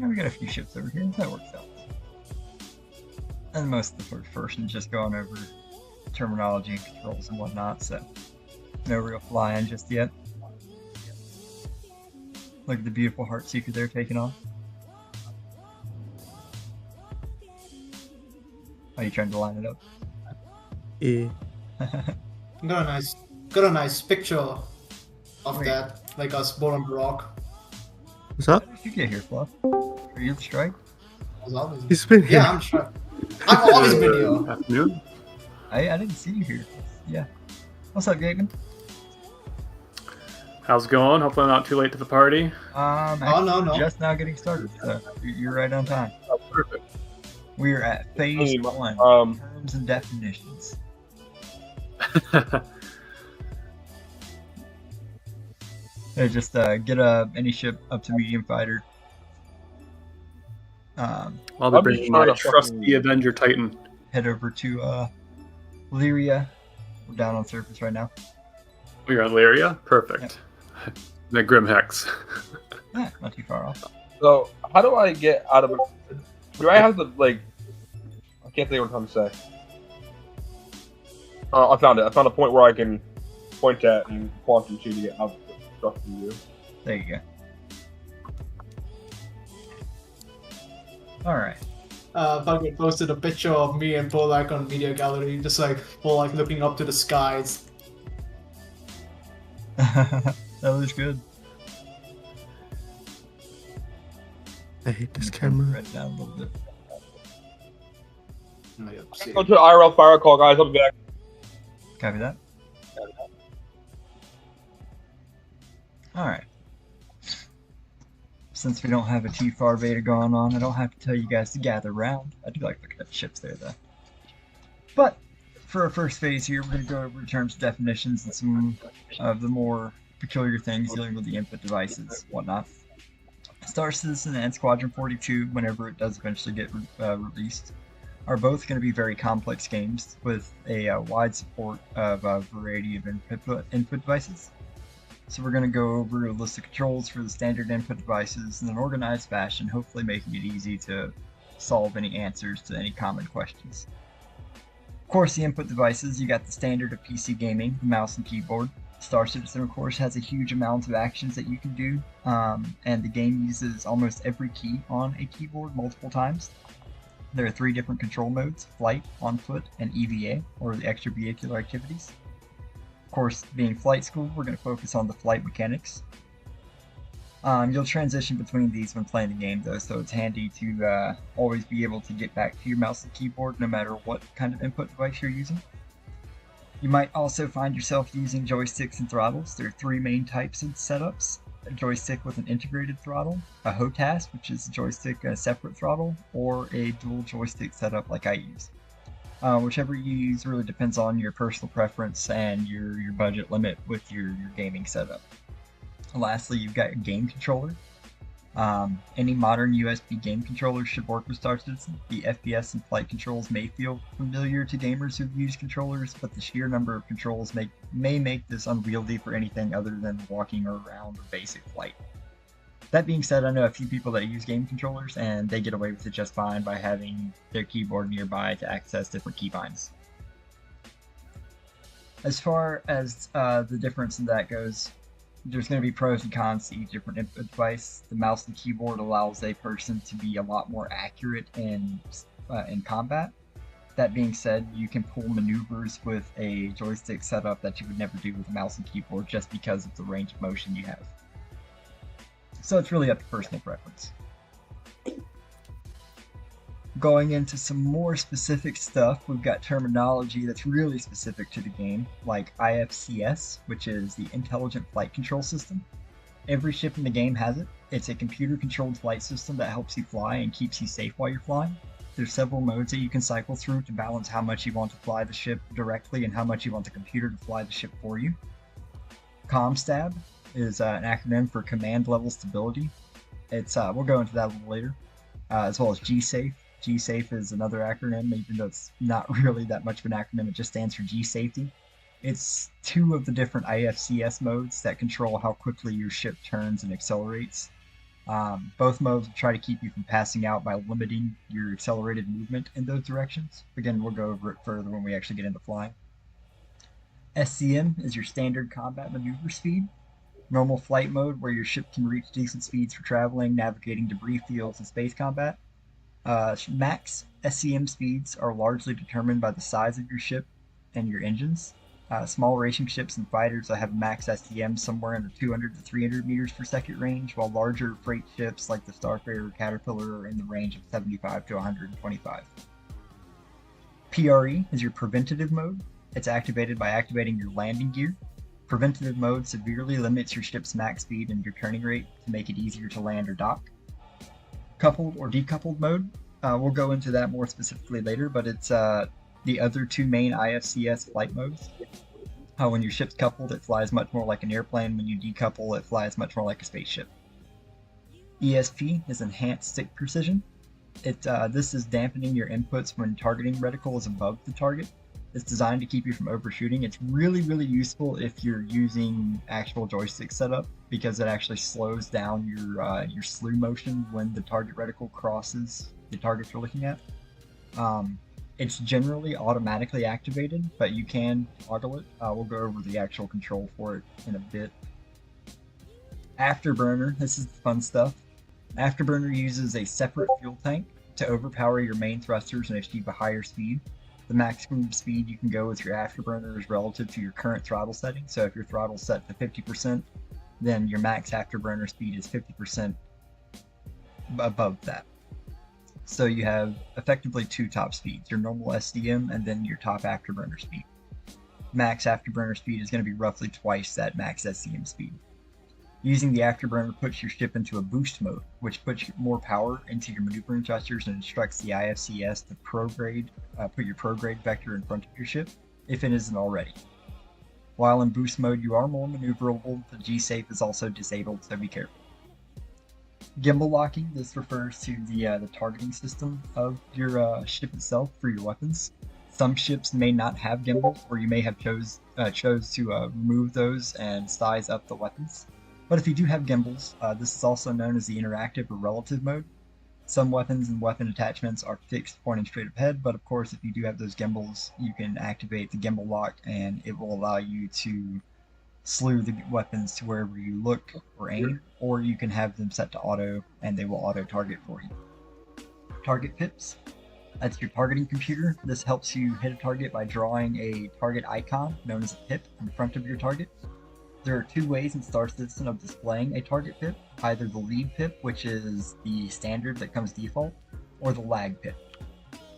we got a few ships over here. That works out. And most of the first person is just going over terminology and controls and whatnot, so no real flying just yet. Look at the beautiful Heartseeker there taking off. Are you trying to line it up? Yeah. Got a nice picture of that, like us both on the rock. What's up? How did you get here, Fluff? Are you the strike? He's been here. Yeah, I'm sure. I've always been here. Afternoon. I didn't see you here. Yeah. What's up, Gaben? How's it going? Hopefully I'm not too late to the party. Actually, no. Just now getting started, so you're right on time. Oh, perfect. We're at phase 1, terms and definitions. Just get any ship up to medium fighter. I'll be bringing my trusty Avenger Titan. Head over to Lyria. We're down on surface right now. We're on Lyria? Perfect. Yep. The Grim Hex. Not too far off. So, how do I get out of it? Do I have to, like... I can't think of what I'm trying to say. I found it. I found a point where I can point at and quantum to get out of the structure view. There you go. Alright. Buggy posted a picture of me and Polak on Media Gallery, just like Polak looking up to the skies. That was good. I hate this camera. Right down a little bit. Go to the IRL fire call, guys. I'll be back. Copy that. Alright. Since we don't have a T-FAR beta going on, I don't have to tell you guys to gather around. I do like looking at the ships there, though. But, for our first phase here, we're going to go over terms, definitions, and some of the more peculiar things dealing with the input devices, whatnot. Star Citizen and Squadron 42, whenever it does eventually get released, are both going to be very complex games with a wide support of a variety of input devices. So we're going to go over a list of controls for the standard input devices in an organized fashion, hopefully making it easy to solve any answers to any common questions. Of course, the input devices, you got the standard of PC gaming, the mouse and keyboard. Star Citizen, of course, has a huge amount of actions that you can do, and the game uses almost every key on a keyboard multiple times. There are 3 different control modes: flight, on foot, and EVA, or the extravehicular activities. Of course, being flight school, we're going to focus on the flight mechanics. You'll transition between these when playing the game, though, so it's handy to always be able to get back to your mouse and keyboard no matter what kind of input device you're using. You might also find yourself using joysticks and throttles. There are 3 main types of setups: a joystick with an integrated throttle, a HOTAS, which is a joystick separate throttle, or a dual joystick setup like I use. Whichever you use really depends on your personal preference and your budget limit with your gaming setup. Lastly, you've got your game controller. Any modern USB game controller should work with Star Citizen. The FPS and flight controls may feel familiar to gamers who've used controllers, but the sheer number of controls may make this unwieldy for anything other than walking around or basic flight. That being said, I know a few people that use game controllers, and they get away with it just fine by having their keyboard nearby to access different keybinds. As far as the difference in that goes, there's going to be pros and cons to each different input device. The mouse and keyboard allows a person to be a lot more accurate in combat. That being said, you can pull maneuvers with a joystick setup that you would never do with a mouse and keyboard just because of the range of motion you have. So it's really up to personal preference. Going into some more specific stuff, we've got terminology that's really specific to the game, like IFCS, which is the Intelligent Flight Control System. Every ship in the game has it. It's a computer-controlled flight system that helps you fly and keeps you safe while you're flying. There's several modes that you can cycle through to balance how much you want to fly the ship directly and how much you want the computer to fly the ship for you. ComStab is an acronym for Command Level Stability. It's we'll go into that a little later, as well as GSafe. GSafe is another acronym, even though it's not really that much of an acronym. It just stands for G-Safety. It's 2 of the different IFCS modes that control how quickly your ship turns and accelerates. Both modes will try to keep you from passing out by limiting your accelerated movement in those directions. Again, we'll go over it further when we actually get into flying. SCM is your standard combat maneuver speed. Normal flight mode, where your ship can reach decent speeds for traveling, navigating debris fields, and space combat. Max SCM speeds are largely determined by the size of your ship and your engines. Small racing ships and fighters have max SCM somewhere in the 200 to 300 meters per second range, while larger freight ships like the Starfarer or Caterpillar are in the range of 75 to 125. PRE is your preventative mode. It's activated by activating your landing gear. Preventative mode severely limits your ship's max speed and your turning rate to make it easier to land or dock. Coupled or decoupled mode, we'll go into that more specifically later, but it's the other two main IFCS flight modes. When your ship's coupled, it flies much more like an airplane. When you decouple, it flies much more like a spaceship. ESP is enhanced stick precision. This is dampening your inputs when targeting reticle is above the target. It's designed to keep you from overshooting. It's really, really useful if you're using actual joystick setup, because it actually slows down your slew motion when the target reticle crosses the target you're looking at. It's generally automatically activated, but you can toggle it. We'll go over the actual control for it in a bit. Afterburner, this is the fun stuff. Afterburner uses a separate fuel tank to overpower your main thrusters and achieve a higher speed. The maximum speed you can go with your afterburner is relative to your current throttle setting. So if your throttle's set to 50%, then your max afterburner speed is 50% above that. So you have effectively two top speeds, your normal SDM and then your top afterburner speed. Max afterburner speed is going to be roughly twice that max SCM speed. Using the afterburner puts your ship into a boost mode, which puts more power into your maneuvering thrusters and instructs the IFCS to put your prograde vector in front of your ship, if it isn't already. While in boost mode, you are more maneuverable. The G-safe is also disabled, so be careful. Gimbal locking, this refers to the targeting system of your ship itself for your weapons. Some ships may not have gimbals, or you may have chose to remove those and size up the weapons. But if you do have gimbals, this is also known as the interactive or relative mode. Some weapons and weapon attachments are fixed pointing straight ahead, but of course if you do have those gimbals, you can activate the gimbal lock and it will allow you to slew the weapons to wherever you look or aim, or you can have them set to auto and they will auto target for you. Target pips, that's your targeting computer. This helps you hit a target by drawing a target icon known as a pip in front of your target. There are two ways in Star Citizen of displaying a target pip, either the lead pip, which is the standard that comes default, or the lag pip.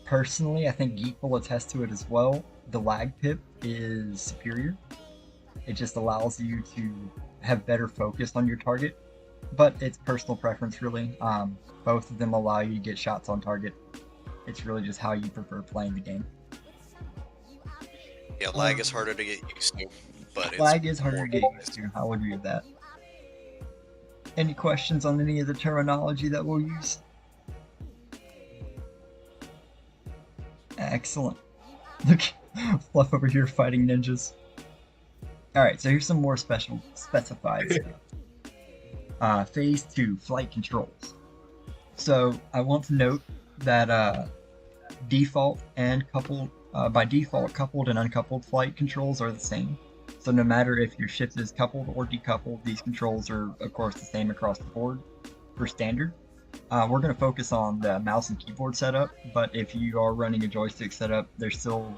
Personally, I think Geek will attest to it as well. The lag pip is superior. It just allows you to have better focus on your target, but it's personal preference really. Both of them allow you to get shots on target. It's really just how you prefer playing the game. Yeah, lag is harder to get used to. But lag is harder to get used to. I'll agree with that. Any questions on any of the terminology that we'll use? Excellent. Look, Fluff over here fighting ninjas. Alright, so here's some more specified stuff. Phase 2, flight controls. So I want to note that by default, coupled and uncoupled flight controls are the same. So no matter if your ship is coupled or decoupled, these controls are of course the same across the board for standard. We're going to focus on the mouse and keyboard setup, but if you are running a joystick setup, they're still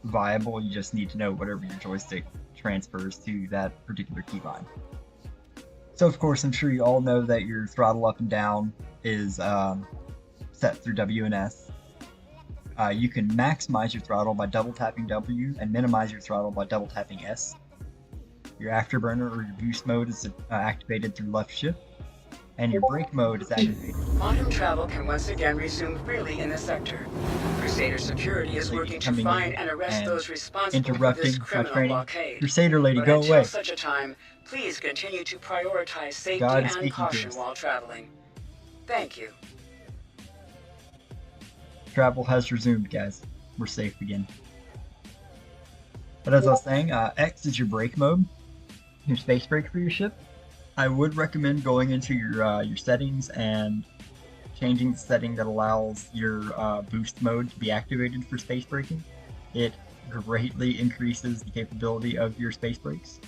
viable. You just need to know whatever your joystick transfers to that particular keybind. So of course, I'm sure you all know that your throttle up and down is set through W and S. You can maximize your throttle by double tapping W and minimize your throttle by double tapping S. Your afterburner or your boost mode is activated through left shift, and your brake mode is activated. Quantum travel can once again resume freely in the sector. Crusader security is working to find and arrest those responsible for this criminal blockade. Crusader lady, but go until away. Such a time, please continue to prioritize safety God and caution while traveling. Thank you. Travel has resumed, guys. We're safe again. But as I was saying, X is your brake mode, your space brake for your ship. I would recommend going into your settings and changing the setting that allows your boost mode to be activated for space braking. It greatly increases the capability of your space brakes.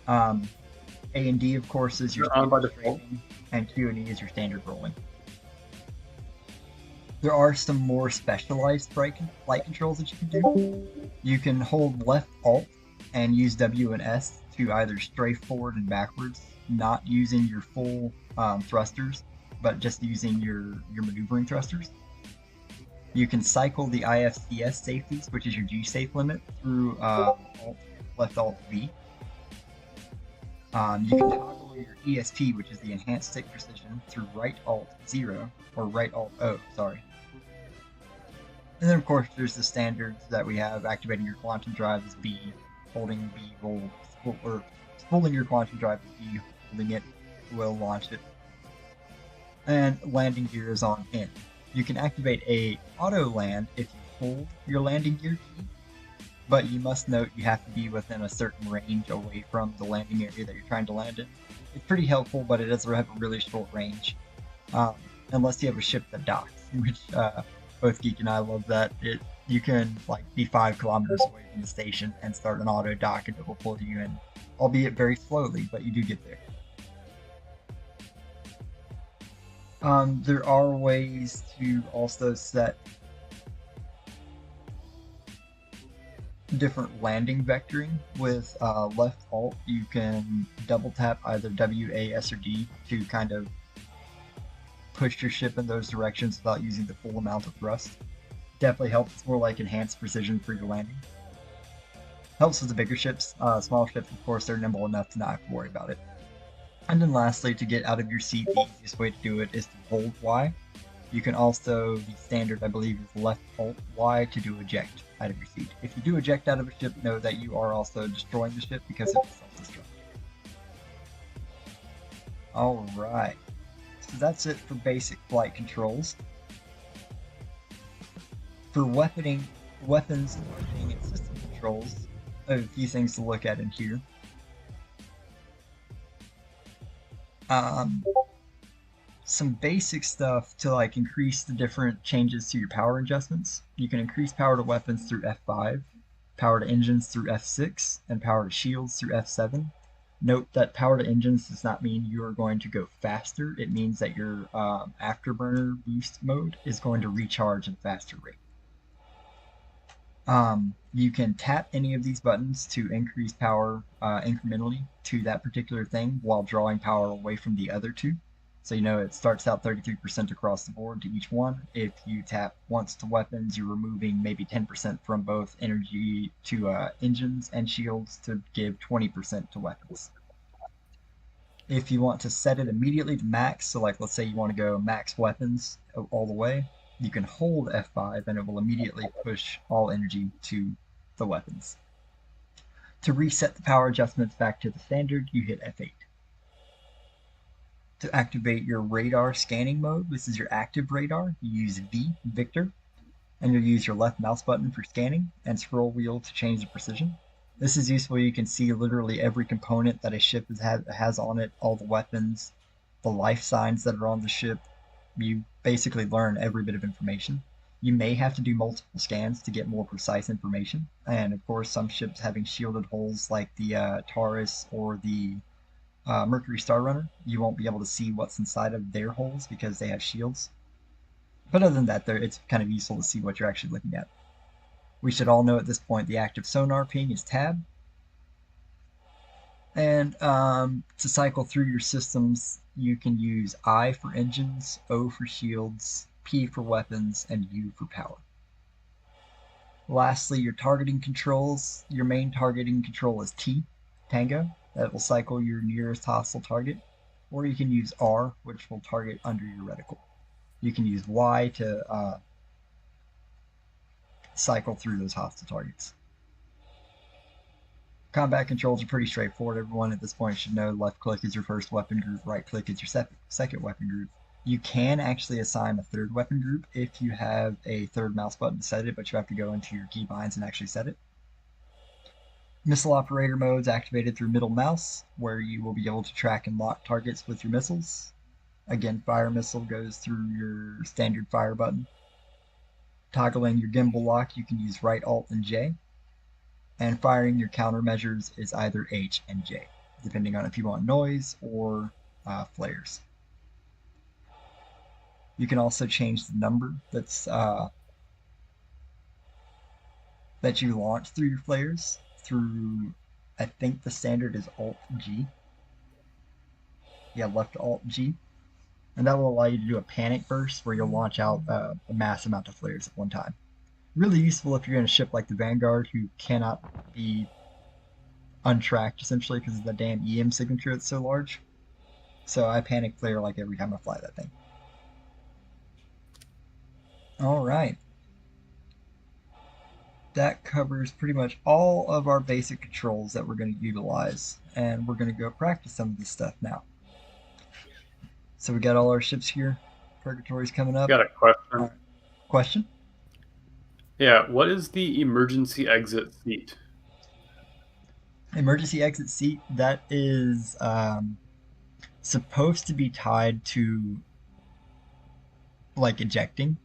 A and D, of course, is your on by standard default. braking, and Q and E is your standard rolling. There are some more specialized flight controls that you can do. You can hold left Alt and use W and S to either strafe forward and backwards, not using your full thrusters, but just using your maneuvering thrusters. You can cycle the IFCS safeties, which is your G-safe limit, through left Alt V. You can toggle your ESP, which is the Enhanced Stick Precision, through right Alt 0, or right Alt O, sorry. And then of course there's the standards that we have. Activating your quantum drive is B, holding B will, or spooling your quantum drive is B, holding it will launch it. And landing gear is on N. You can activate a auto land if you hold your landing gear key, but you must note you have to be within a certain range away from the landing area that you're trying to land in. It's pretty helpful, but it does have a really short range, unless you have a ship that docks, which both Geek and I love that. You can like be 5 kilometers away from the station and start an auto dock, and it will pull you in, albeit very slowly, but you do get there. There are ways to also set different landing vectoring. With left Alt, you can double tap either W, A, S, or D to kind of push your ship in those directions without using the full amount of thrust. Definitely helps. It's more like enhanced precision for your landing. Helps with the bigger ships. Small ships, of course, they're nimble enough to not have to worry about it. And then lastly, to get out of your seat, the easiest way to do it is to hold Y. You can also, the standard I believe is left Alt Y to do eject out of your seat. If you do eject out of a ship, know that you are also destroying the ship because it will self-destruct. Alright, so that's it for basic flight controls. For weapons, marketing, and system controls, I have a few things to look at in here. Some basic stuff to like increase the different changes to your power adjustments. You can increase power to weapons through F5, power to engines through F6, and power to shields through F7. Note that power to engines does not mean you are going to go faster. It means that your afterburner boost mode is going to recharge at a faster rate. You can tap any of these buttons to increase power incrementally to that particular thing while drawing power away from the other two. So you know it starts out 33% across the board to each one. If you tap once to weapons, you're removing maybe 10% from both energy to engines and shields to give 20% to weapons. If you want to set it immediately to max, so like let's say you want to go max weapons all the way, you can hold F5 and it will immediately push all energy to the weapons. To reset the power adjustments back to the standard, you hit F8. To activate your radar scanning mode, this is your active radar, you use V, Victor, and you'll use your left mouse button for scanning and scroll wheel to change the precision. This is useful. You can see literally every component that a ship has on it, all the weapons, the life signs that are on the ship. You basically learn every bit of information. You may have to do multiple scans to get more precise information, and of course some ships having shielded holes like the Taurus or the Mercury Star Runner, you won't be able to see what's inside of their holes because they have shields. But other than that, it's kind of useful to see what you're actually looking at. We should all know at this point the active sonar ping is tab. And to cycle through your systems, you can use I for engines, O for shields, P for weapons, and U for power. Lastly, your targeting controls. Your main targeting control is T, Tango. That will cycle your nearest hostile target, or you can use R, which will target under your reticle. You can use Y to cycle through those hostile targets. Combat controls are pretty straightforward. Everyone at this point should know left click is your first weapon group, right click is your second weapon group. You can actually assign a third weapon group if you have a third mouse button to set it, but you have to go into your keybinds and actually set it. Missile operator mode's activated through middle mouse, where you will be able to track and lock targets with your missiles. Again, fire missile goes through your standard fire button. Toggling your gimbal lock, you can use right Alt and J. And firing your countermeasures is either H and J, depending on if you want noise or flares. You can also change the number that you launch through your flares through, I think the standard is Alt G. Yeah, left Alt G. And that will allow you to do a panic burst where you'll launch out a mass amount of flares at one time. Really useful if you're in a ship like the Vanguard who cannot be untracked essentially because of the damn EM signature that's so large. So I panic flare like every time I fly that thing. Alright. That covers pretty much all of our basic controls that we're going to utilize, and we're going to go practice some of this stuff now. So we got all our ships here. Purgatory's coming up. Got a question. Right. Question? Yeah, what is the emergency exit seat? Emergency exit seat, that is supposed to be tied to like ejecting,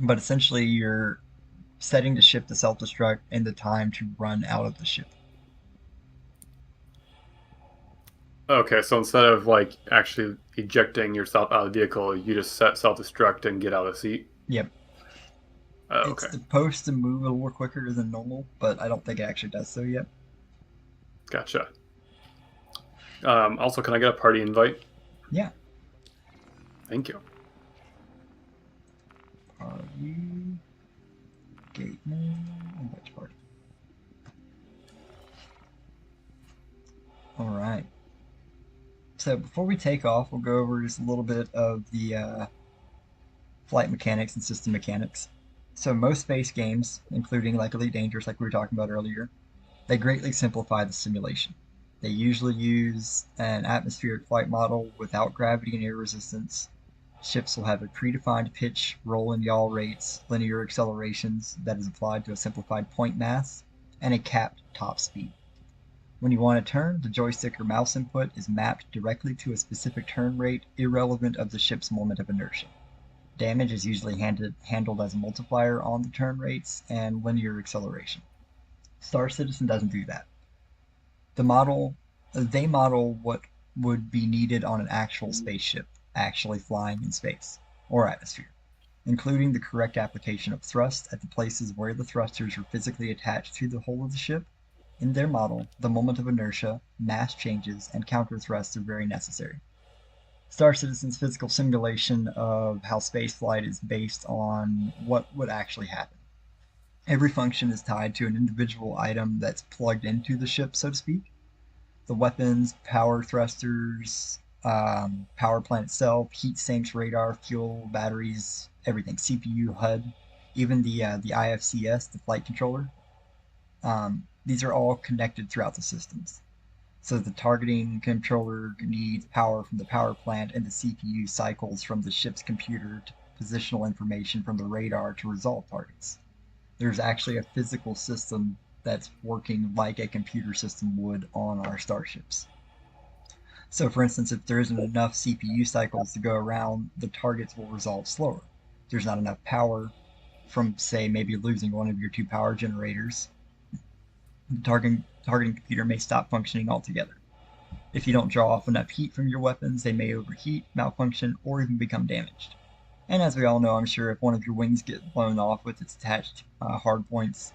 but essentially you're setting the ship to self-destruct and the time to run out of the ship. Okay, so instead of like actually ejecting yourself out of the vehicle, you just set self-destruct and get out of the seat? Yep. Oh, okay. It's supposed to move a little quicker than normal, but I don't think it actually does so yet. Gotcha. Also, can I get a party invite? Yeah. Thank you. Party. Gate name. Invite party. Alright. So before we take off, we'll go over just a little bit of the flight mechanics and system mechanics. So most space games, including like Elite Dangerous like we were talking about earlier, they greatly simplify the simulation. They usually use an atmospheric flight model without gravity and air resistance. Ships will have a predefined pitch, roll and yaw rates, linear accelerations that is applied to a simplified point mass, and a capped top speed. When you want to turn, the joystick or mouse input is mapped directly to a specific turn rate, irrelevant of the ship's moment of inertia. Damage is usually handled as a multiplier on the turn rates and linear acceleration. Star Citizen doesn't do that. They model what would be needed on an actual spaceship, actually flying in space, or atmosphere, including the correct application of thrust at the places where the thrusters are physically attached to the hull of the ship. In their model, the moment of inertia, mass changes, and counter thrusts are very necessary. Star Citizen's physical simulation of how spaceflight is based on what would actually happen. Every function is tied to an individual item that's plugged into the ship, so to speak. The weapons, power thrusters, power plant itself, heat sinks, radar, fuel, batteries, everything, CPU, HUD, even the IFCS, the flight controller. These are all connected throughout the systems. So the targeting controller needs power from the power plant, and the CPU cycles from the ship's computer to positional information from the radar to resolve targets. There's actually a physical system that's working like a computer system would on our starships. So for instance, if there isn't enough CPU cycles to go around, the targets will resolve slower. If there's not enough power from, say, maybe losing one of your two power generators, the targeting computer may stop functioning altogether. If you don't draw off enough heat from your weapons, they may overheat, malfunction, or even become damaged. And as we all know, I'm sure if one of your wings gets blown off with its attached hard points,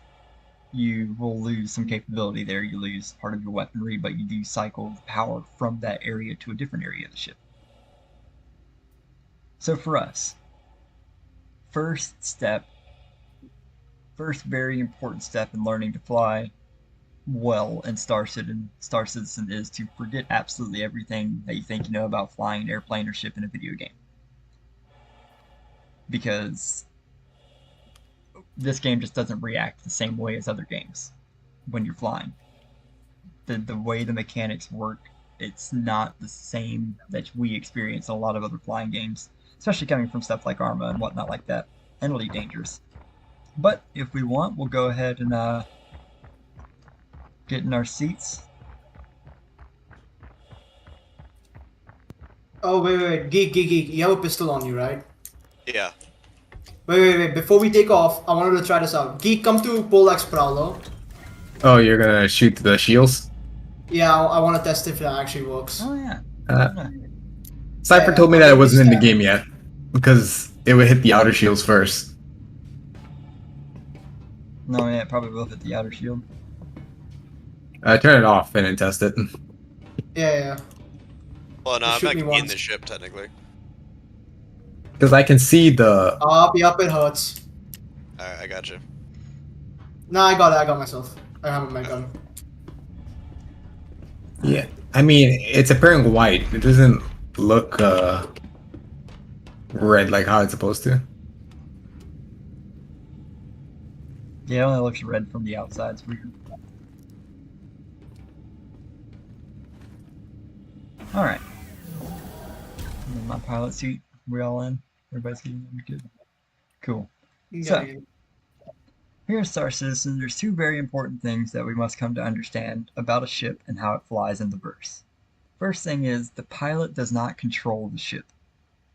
you will lose some capability there. You lose part of your weaponry, but you do cycle power from that area to a different area of the ship. So for us, first very important step in learning to fly well in Star Citizen is to forget absolutely everything that you think you know about flying an airplane or ship in a video game. Because this game just doesn't react the same way as other games when you're flying. The way the mechanics work, it's not the same that we experience in a lot of other flying games, especially coming from stuff like Armada and whatnot like that, and Elite Dangerous. But if we want, we'll go ahead and Getting our seats. Oh, wait. Geek. You have a pistol on you, right? Yeah. Wait. Before we take off, I wanted to try this out. Geek, come to Poleaxe Prowler. Oh, you're gonna shoot the shields? Yeah, I want to test if that actually works. Oh yeah. Cypher told me that it wasn't in the game yet, because it would hit the outer shields first. No, yeah, it probably will hit the outer shield. Turn it off and then test it. Yeah. Well, no, I'm Shoot not me in once. the ship technically. Because I can see the... Yup, it hurts. Alright, I got you. Nah, I got it. I got myself. I have my gun. Yeah, I mean, it's appearing white. It doesn't look red like how it's supposed to. Yeah, it only looks red from the outside. It's weird. Alright. My pilot seat. We all in? Everybody's getting in? Good. Cool. So, here at Star Citizen, there's two very important things that we must come to understand about a ship and how it flies in the verse. First thing is, the pilot does not control the ship.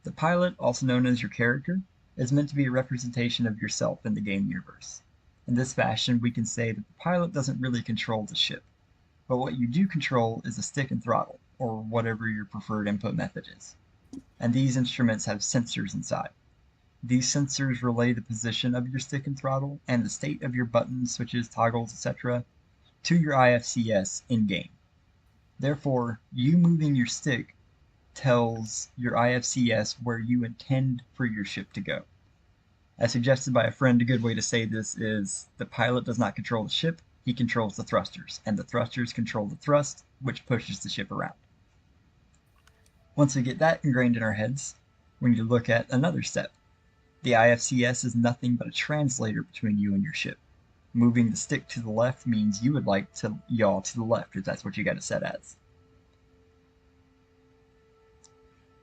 The pilot, also known as your character, is meant to be a representation of yourself in the game universe. In this fashion, we can say that the pilot doesn't really control the ship. But what you do control is a stick and throttle, or whatever your preferred input method is. And these instruments have sensors inside. These sensors relay the position of your stick and throttle and the state of your buttons, switches, toggles, etc. to your IFCS in-game. Therefore, you moving your stick tells your IFCS where you intend for your ship to go. As suggested by a friend, a good way to say this is the pilot does not control the ship, he controls the thrusters, and the thrusters control the thrust, which pushes the ship around. Once we get that ingrained in our heads, we need to look at another step. The IFCS is nothing but a translator between you and your ship. Moving the stick to the left means you would like to yaw to the left if that's what you got it set as.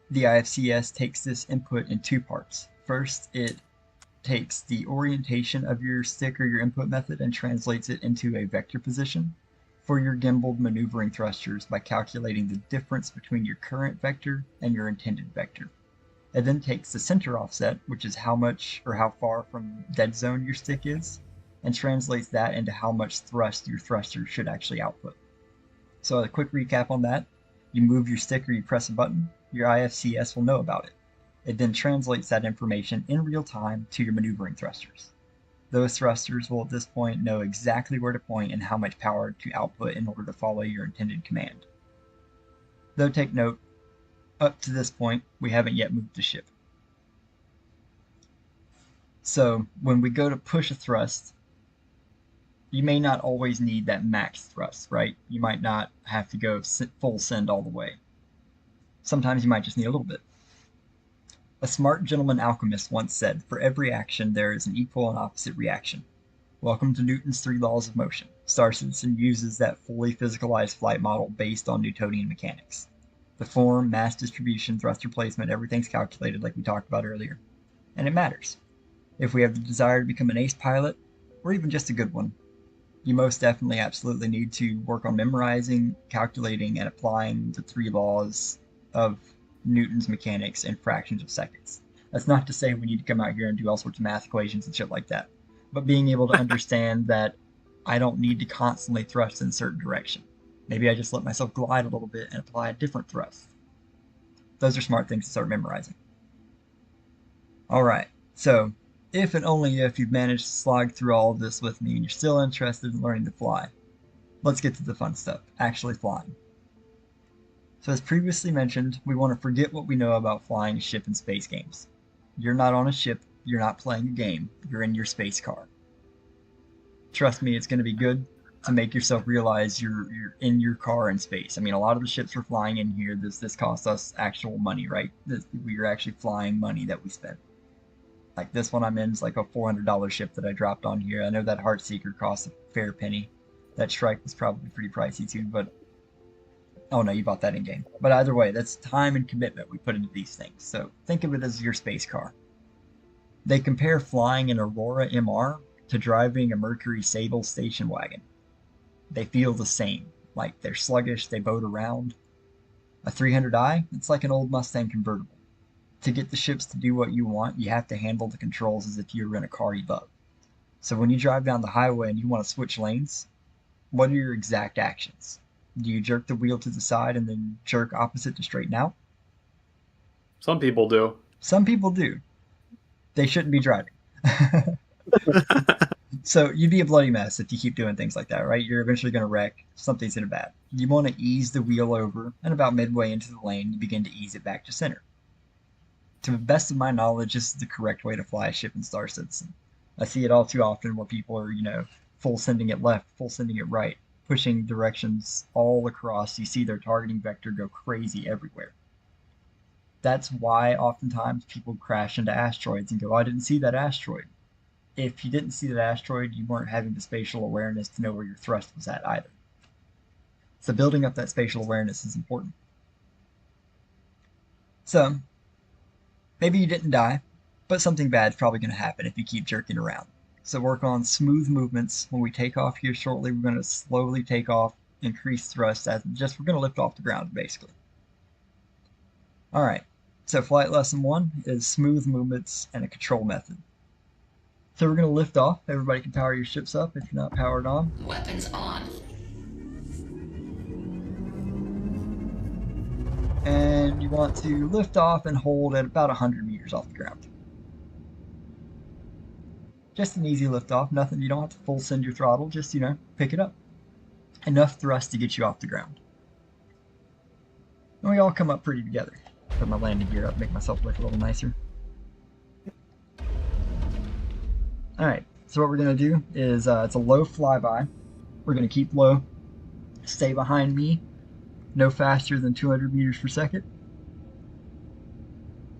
The IFCS takes this input in two parts. First, it takes the orientation of your stick or your input method and translates it into a vector position for your gimbaled maneuvering thrusters by calculating the difference between your current vector and your intended vector. It then takes the center offset, which is how much or how far from dead zone your stick is, and translates that into how much thrust your thruster should actually output. So a quick recap on that, you move your stick or you press a button, your IFCS will know about it. It then translates that information in real time to your maneuvering thrusters. Those thrusters will at this point know exactly where to point and how much power to output in order to follow your intended command. Though take note, up to this point, we haven't yet moved the ship. So when we go to push a thrust, you may not always need that max thrust, right? You might not have to go full send all the way. Sometimes you might just need a little bit. A smart gentleman alchemist once said, "For every action there is an equal and opposite reaction." Welcome to Newton's 3 laws of motion. Star Citizen uses that fully physicalized flight model based on Newtonian mechanics. The form, mass distribution, thruster placement, everything's calculated like we talked about earlier. And it matters. If we have the desire to become an ace pilot, or even just a good one, you most definitely absolutely need to work on memorizing, calculating, and applying the 3 laws of Newton's mechanics in fractions of seconds. That's not to say we need to come out here and do all sorts of math equations and shit like that, but being able to understand that I don't need to constantly thrust in a certain direction. Maybe I just let myself glide a little bit and apply a different thrust. Those are smart things to start memorizing. Alright, so if and only if you've managed to slog through all of this with me and you're still interested in learning to fly, let's get to the fun stuff, actually flying. So as previously mentioned, we want to forget what we know about flying a ship in space games. You're not on a ship, you're not playing a game, you're in your space car. Trust me, it's going to be good to make yourself realize you're in your car in space. I mean, a lot of the ships we're flying in here, this costs us actual money, right? We're actually flying money that we spent. Like this one I'm in is like a $400 ship that I dropped on here. I know that Heartseeker costs a fair penny. That Shrike was probably pretty pricey too, but oh no, you bought that in game. But either way, that's time and commitment we put into these things. So think of it as your space car. They compare flying an Aurora MR to driving a Mercury Sable station wagon. they feel the same. Like, they're sluggish, they boat around. A 300i, it's like an old Mustang convertible. To get the ships to do what you want, you have to handle the controls as if you were in a car you love. So when you drive down the highway and you want to switch lanes, what are your exact actions? Do you jerk the wheel to the side and then jerk opposite to straighten out? Some people do. Some people do. They shouldn't be driving. So you'd be a bloody mess if you keep doing things like that, right? You're eventually going to wreck. Something's going to bad. You want to ease the wheel over, and about midway into the lane, you begin to ease it back to center. To the best of my knowledge, this is the correct way to fly a ship in Star Citizen. I see it all too often where people are, full sending it left, full sending it right, pushing directions all across. You see their targeting vector go crazy everywhere. That's why oftentimes people crash into asteroids and go, oh, I didn't see that asteroid. If you didn't see that asteroid, you weren't having the spatial awareness to know where your thrust was at either. So building up that spatial awareness is important. So, maybe you didn't die, but something bad's probably going to happen if you keep jerking around. So work on smooth movements. When we take off here shortly, we're going to slowly take off, increase thrust, we're going to lift off the ground, basically. Alright, so flight lesson 1 is smooth movements and a control method. So we're going to lift off. Everybody can power your ships up if you're not powered on. Weapons on. And you want to lift off and hold at about 100 meters off the ground. Just an easy lift off. Nothing, you don't have to full send your throttle. Just, pick it up. Enough thrust to get you off the ground. And we all come up pretty together. Put my landing gear up, make myself look a little nicer. Alright, so what we're going to do is, it's a low flyby. We're going to keep low, stay behind me, no faster than 200 meters per second.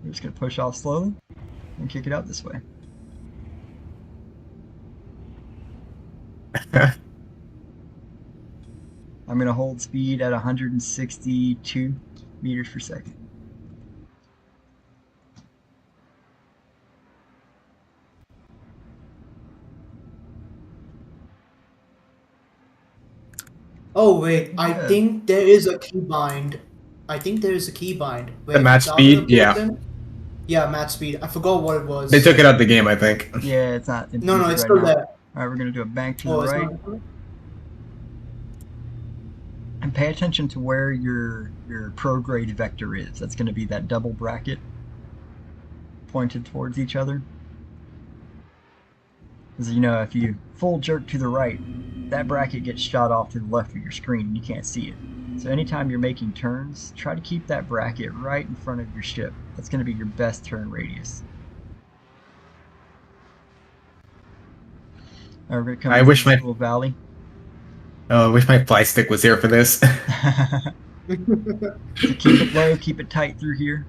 We're just going to push off slowly and kick it out this way. I'm going to hold speed at 162 meters per second. Oh wait, Yeah. I think there is a keybind. The match speed, yeah. Yeah, match speed. I forgot what it was. They took it out the game, I think. Yeah, it's not. No, it's still there. Alright, we're going to do a bank to Oh, the it's right. not. And pay attention to where your prograde vector is. That's going to be that double bracket pointed towards each other. Because, if you full jerk to the right, that bracket gets shot off to the left of your screen and you can't see it. So anytime you're making turns, try to keep that bracket right in front of your ship. That's going to be your best turn radius. Right, we're going to come I into wish this my- little valley. Oh, I wish my fly stick was here for this. So keep it low, keep it tight through here.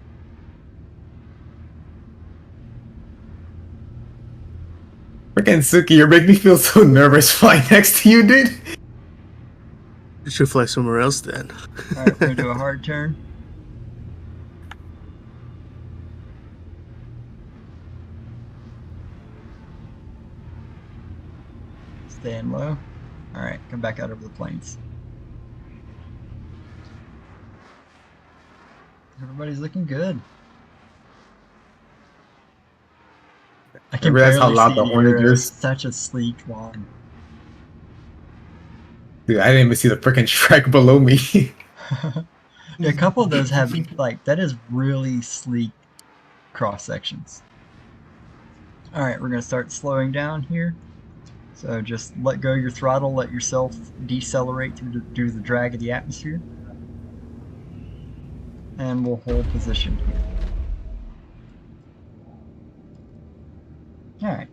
Freaking Suki, you're making me feel so nervous flying next to you, dude. You should fly somewhere else then. Alright, we're going to do a hard turn. Staying low. Alright, come back out over the plains. Everybody's looking good. I can Realize how barely loud see the hornet you're is? such a sleek one. Dude, I didn't even see the freaking Shrek below me. Yeah, a couple of those have, that is really sleek cross sections. Alright, we're going to start slowing down here. So just let go of your throttle, let yourself decelerate due to the drag of the atmosphere. And we'll hold position here. Alright.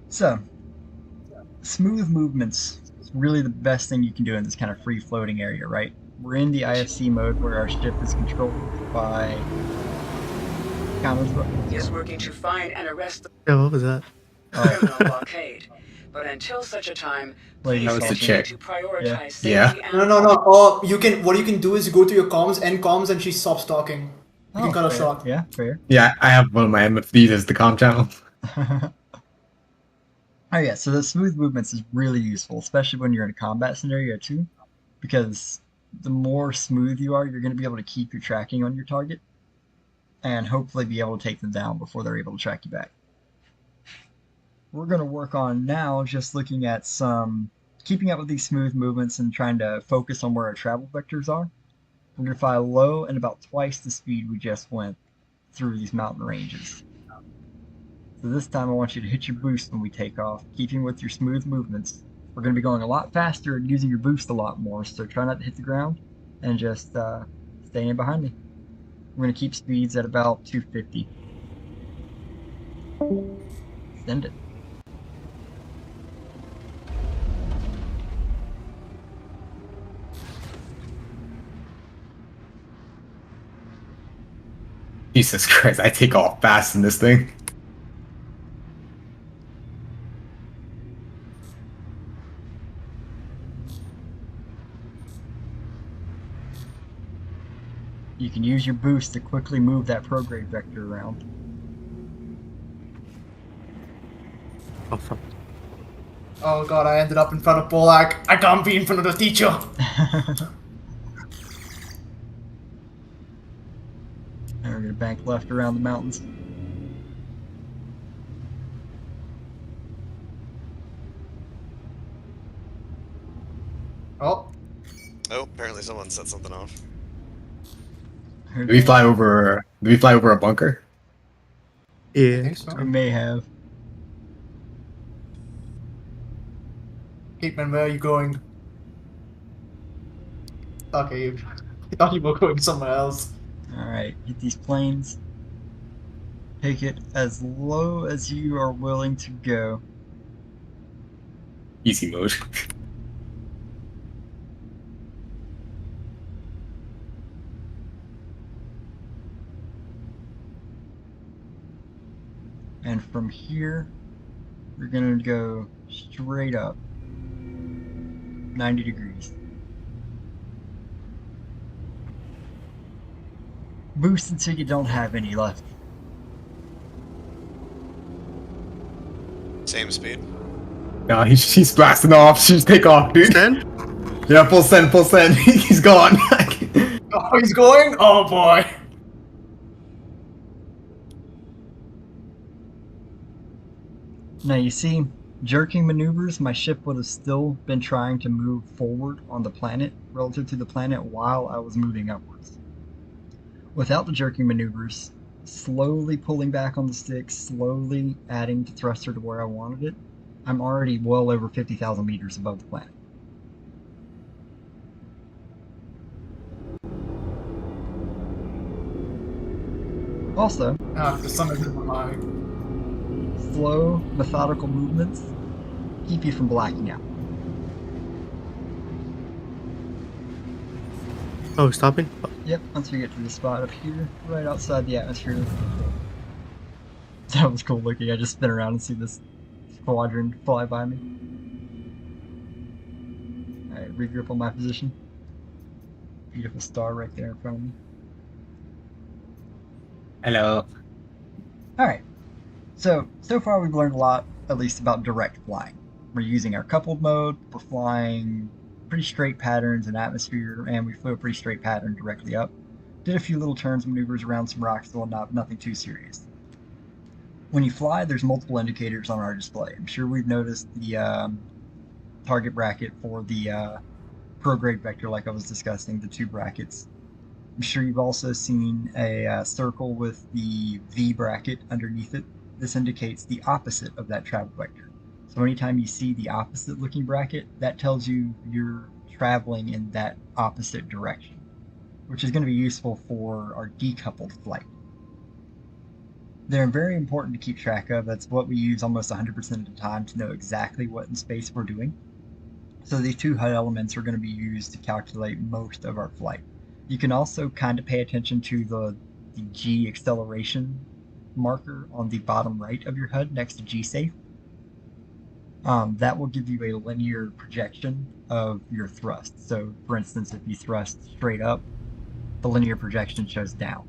So, smooth movements is really the best thing you can do in this kind of free floating area, right? We're in the IFC mode where our ship is controlled by Is working to find and arrest the Yeah, what was that? criminal blockade. But until such a time, Lady please That was the continue chick. to prioritize safety Yeah. and No. Oh, what you can do is you go to your comms, end comms, and she stops talking. You can cut her fair. short. Yeah, fair. Yeah, I have one of my MFDs as the comm channel. Oh yeah, so the smooth movements is really useful, especially when you're in a combat scenario too, because the more smooth you are, you're going to be able to keep your tracking on your target, and hopefully be able to take them down before they're able to track you back. We're going to work on now just looking at some keeping up with these smooth movements and trying to focus on where our travel vectors are. We're going to fly low and about twice the speed we just went through these mountain ranges. So this time I want you to hit your boost when we take off, keeping with your smooth movements. We're going to be going a lot faster and using your boost a lot more, so try not to hit the ground and just stay in behind me. We're going to keep speeds at about 250. Send it. Jesus Christ, I take off fast in this thing. You can use your boost to quickly move that prograde vector around. Oh, fuck. Oh god, I ended up in front of Bolak. I can't be in front of the teacher. And we're going to bank left around the mountains. Oh, Oh, apparently someone set something off. Do we fly over a bunker? I Yeah. think so. We may have. Capeman, where are you going? Okay, I thought you were going somewhere else. Alright, hit these planes. Take it as low as you are willing to go. Easy mode. And from here, we're going to go straight up 90 degrees. Boost until you don't have any left. Same speed. No, he's blasting off. Just take off, dude. Send? Yeah, full send, full send. He's gone. Oh, he's going? Oh boy. Now you see, jerking maneuvers, my ship would have still been trying to move forward on the planet, relative to the planet, while I was moving upwards. Without the jerking maneuvers, slowly pulling back on the stick, slowly adding the thruster to where I wanted it, I'm already well over 50,000 meters above the planet. Also, Ah, for some reason my slow, methodical movements keep you from blacking out. Oh, stopping? Yep, once we get to the spot up here, right outside the atmosphere. That was cool looking. I just spin around and see this squadron fly by me. Alright, regrip on my position. Beautiful star right there in front of me. Hello. Alright, so far we've learned a lot, at least about direct flying. We're using our coupled mode, we're flying pretty straight patterns in atmosphere, and we flew a pretty straight pattern directly up. Did a few little turns, maneuvers around some rocks and whatnot, nothing too serious. When you fly, there's multiple indicators on our display. I'm sure we've noticed the target bracket for the prograde vector like I was discussing, the two brackets. I'm sure you've also seen a circle with the V bracket underneath it. This indicates the opposite of that travel vector. So anytime you see the opposite looking bracket, that tells you you're traveling in that opposite direction, which is going to be useful for our decoupled flight. They're very important to keep track of. That's what we use almost 100% of the time to know exactly what in space we're doing. So these two HUD elements are going to be used to calculate most of our flight. You can also kind of pay attention to the G acceleration marker on the bottom right of your HUD next to G safe. That will give you a linear projection of your thrust. So for instance, if you thrust straight up, the linear projection shows down.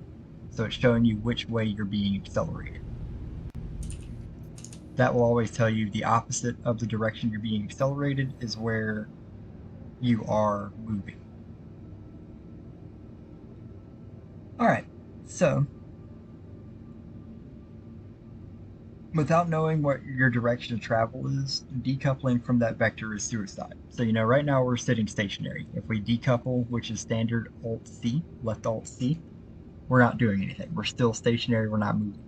So it's showing you which way you're being accelerated. That will always tell you the opposite of the direction you're being accelerated is where you are moving. Alright, so without knowing what your direction of travel is, decoupling from that vector is suicide. So right now we're sitting stationary. If we decouple, which is standard Alt-C, left Alt-C, we're not doing anything. We're still stationary, we're not moving.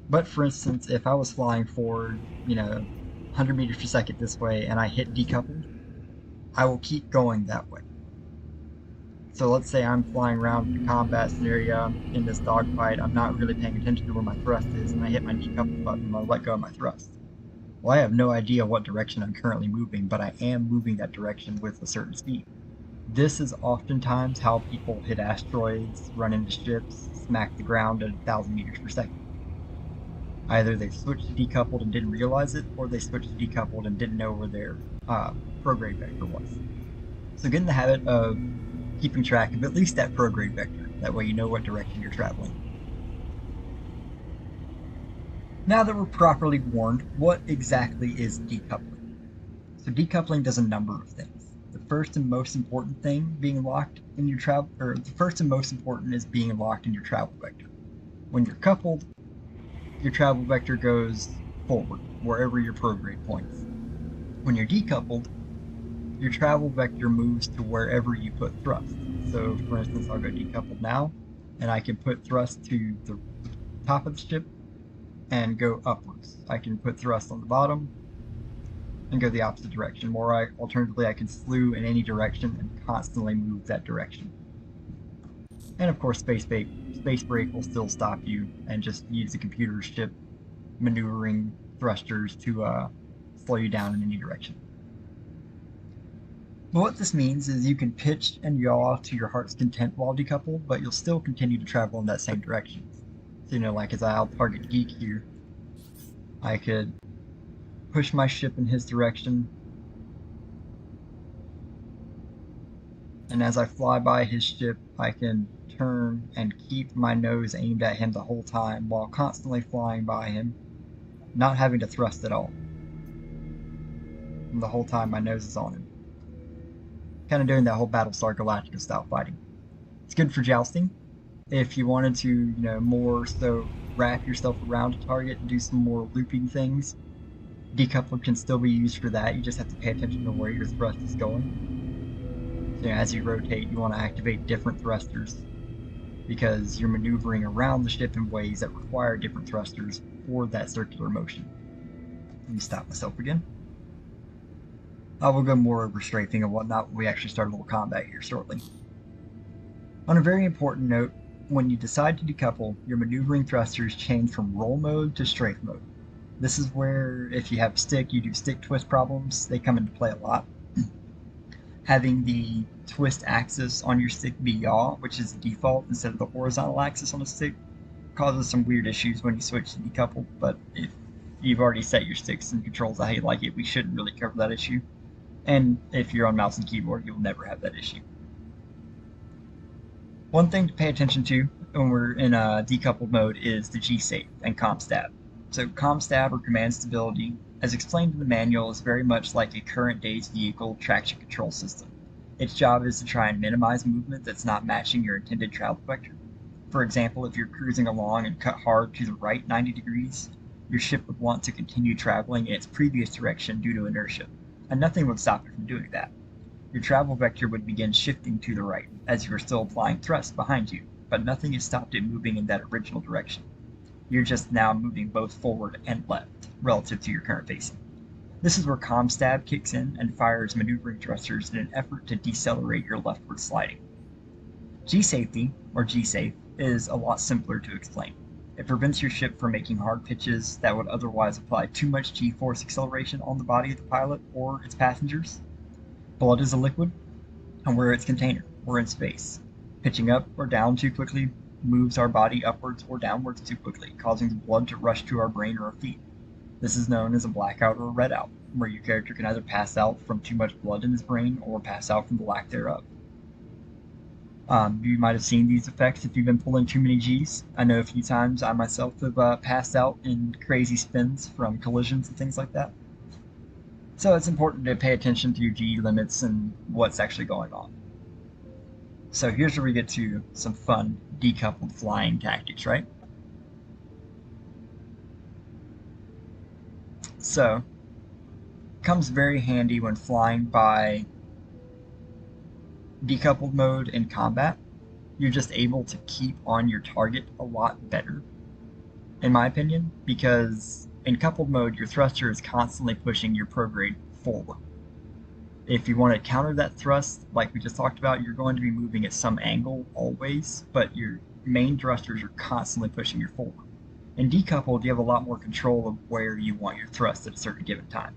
But for instance, if I was flying forward, 100 meters per second this way and I hit decoupled, I will keep going that way. So let's say I'm flying around in a combat scenario in this dogfight, I'm not really paying attention to where my thrust is, and I hit my decouple button and I let go of my thrust. Well, I have no idea what direction I'm currently moving, but I am moving that direction with a certain speed. This is oftentimes how people hit asteroids, run into ships, smack the ground at 1,000 meters per second. Either they switched to decoupled and didn't realize it, or they switched to decoupled and didn't know where their prograde vector was. So get in the habit of keeping track of at least that prograde vector. That way you know what direction you're traveling. Now that we're properly warned, what exactly is decoupling? So decoupling does a number of things. The first and most important thing being locked in your travel, or the first and most important is being locked in your travel vector. When you're coupled, your travel vector goes forward, wherever your prograde points. When you're decoupled, your travel vector moves to wherever you put thrust. So for instance, I'll go decoupled now, and I can put thrust to the top of the ship and go upwards. I can put thrust on the bottom and go the opposite direction, or alternatively I can slew in any direction and constantly move that direction. And of course space brake will still stop you and just use the computer ship maneuvering thrusters to slow you down in any direction. But what this means is you can pitch and yaw to your heart's content while decoupled, but you'll still continue to travel in that same direction. So like as I'll target Geek here, I could push my ship in his direction, and as I fly by his ship, I can turn and keep my nose aimed at him the whole time while constantly flying by him, not having to thrust at all. And the whole time my nose is on him. Kind of doing that whole Battlestar Galactica style fighting. It's good for jousting. If you wanted to, more so wrap yourself around a target and do some more looping things, decoupling can still be used for that. You just have to pay attention to where your thrust is going. So, as you rotate, you want to activate different thrusters because you're maneuvering around the ship in ways that require different thrusters for that circular motion. Let me stop myself again. I will go more over strafing and whatnot when we actually start a little combat here shortly. On a very important note, when you decide to decouple, your maneuvering thrusters change from roll mode to strafe mode. This is where, if you have a stick, you do stick twist problems. They come into play a lot. Having the twist axis on your stick be yaw, which is the default instead of the horizontal axis on a stick, causes some weird issues when you switch to decouple, but if you've already set your sticks and controls how you like it, we shouldn't really cover that issue. And if you're on mouse and keyboard, you'll never have that issue. One thing to pay attention to when we're in a decoupled mode is the G-Safe and ComStab. So ComStab, or Command Stability, as explained in the manual, is very much like a current day's vehicle traction control system. Its job is to try and minimize movement that's not matching your intended travel vector. For example, if you're cruising along and cut hard to the right 90 degrees, your ship would want to continue traveling in its previous direction due to inertia, and nothing would stop it from doing that. Your travel vector would begin shifting to the right, as you are still applying thrust behind you, but nothing has stopped it moving in that original direction. You're just now moving both forward and left, relative to your current facing. This is where ComStab kicks in and fires maneuvering thrusters in an effort to decelerate your leftward sliding. G-Safety, or G-Safe, is a lot simpler to explain. It prevents your ship from making hard pitches that would otherwise apply too much G-force acceleration on the body of the pilot or its passengers. Blood is a liquid, and we're its container. We're in space. Pitching up or down too quickly moves our body upwards or downwards too quickly, causing the blood to rush to our brain or our feet. This is known as a blackout or a redout, where your character can either pass out from too much blood in his brain or pass out from the lack thereof. You might have seen these effects if you've been pulling too many Gs. I know a few times I myself have passed out in crazy spins from collisions and things like that. So it's important to pay attention to your G limits and what's actually going on. So here's where we get to some fun decoupled flying tactics, right? So, comes very handy when flying by decoupled mode in combat. You're just able to keep on your target a lot better, in my opinion, because in coupled mode, your thruster is constantly pushing your prograde forward. If you want to counter that thrust, like we just talked about, you're going to be moving at some angle always, but your main thrusters are constantly pushing you forward. In decoupled, you have a lot more control of where you want your thrust at a certain given time.